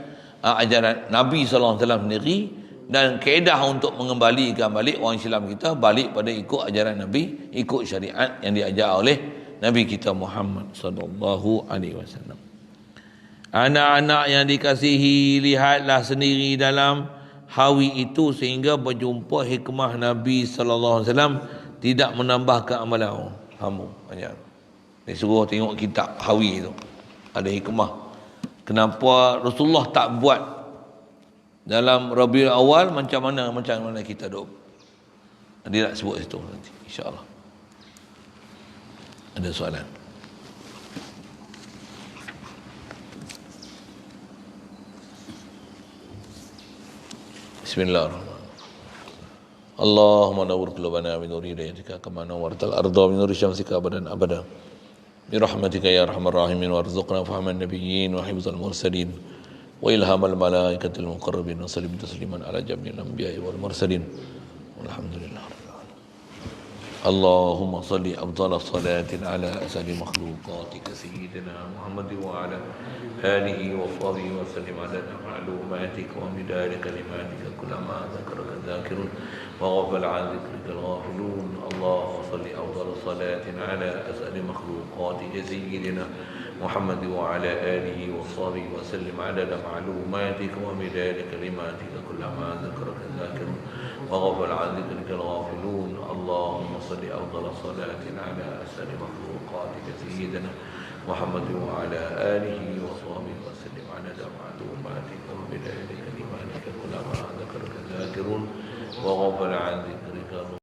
ajaran Nabi SAW sendiri, dan kaedah untuk mengembalikan balik orang Islam kita balik pada ikut ajaran Nabi, ikut syariat yang diajar oleh Nabi kita Muhammad sallallahu alaihi wasallam. Anak-anak yang dikasihi, lihatlah sendiri dalam hawi itu sehingga berjumpa hikmah Nabi sallallahu alaihi wasallam, tidak menambah keamalan kamu. Banyak disuruh tengok kitab hawi itu, ada hikmah. Kenapa Rasulullah tak buat dalam Rabiul Awal macam mana kita duk. Dia nak sebut situ nanti insya-Allah. Ada soalan? Bismillahirrahmanirrahim. Allahumma nawwir qulubana bi nuri hidayatika kama nawwartal arda bi nuri syamsika abadan abada. Bi rahmatika ya arhamar rahimin warzuqna fahman nabiyyin wa hifzal mursalin wa ilhamal malaikatil muqarrabin wa sallim tasliman ala jami'il anbiya'i wal mursalin walhamdulillah. Allahumma salli afdhalas salatin ala asali makhluqatika sayyidina Muhammad wa ala alihi wa sahbihi wa sallim ala ma'lumatika wa midad kalimatika kullama zakaraka dzakirun wa ghafala an dzikrika al-ghafilun. Allahumma salli afdhalas salatin ala asali makhluqatika sayyidina Muhammad wa ala alihi wa sahbihi wa sallim adada ma'lumatika wa midada kalimatika kullama zakaraka dzakirun wa ghafala an dzikrika al-ghafilun. Allahumma salli afdhalas salatin ala asali makhluqatika sayyidina Muhammad wa ala alihi wa sahbihi wa sallim adada ma'lumatika wa midada kalimatika kullama zakaraka dzakirun wa ghafala an dzikrika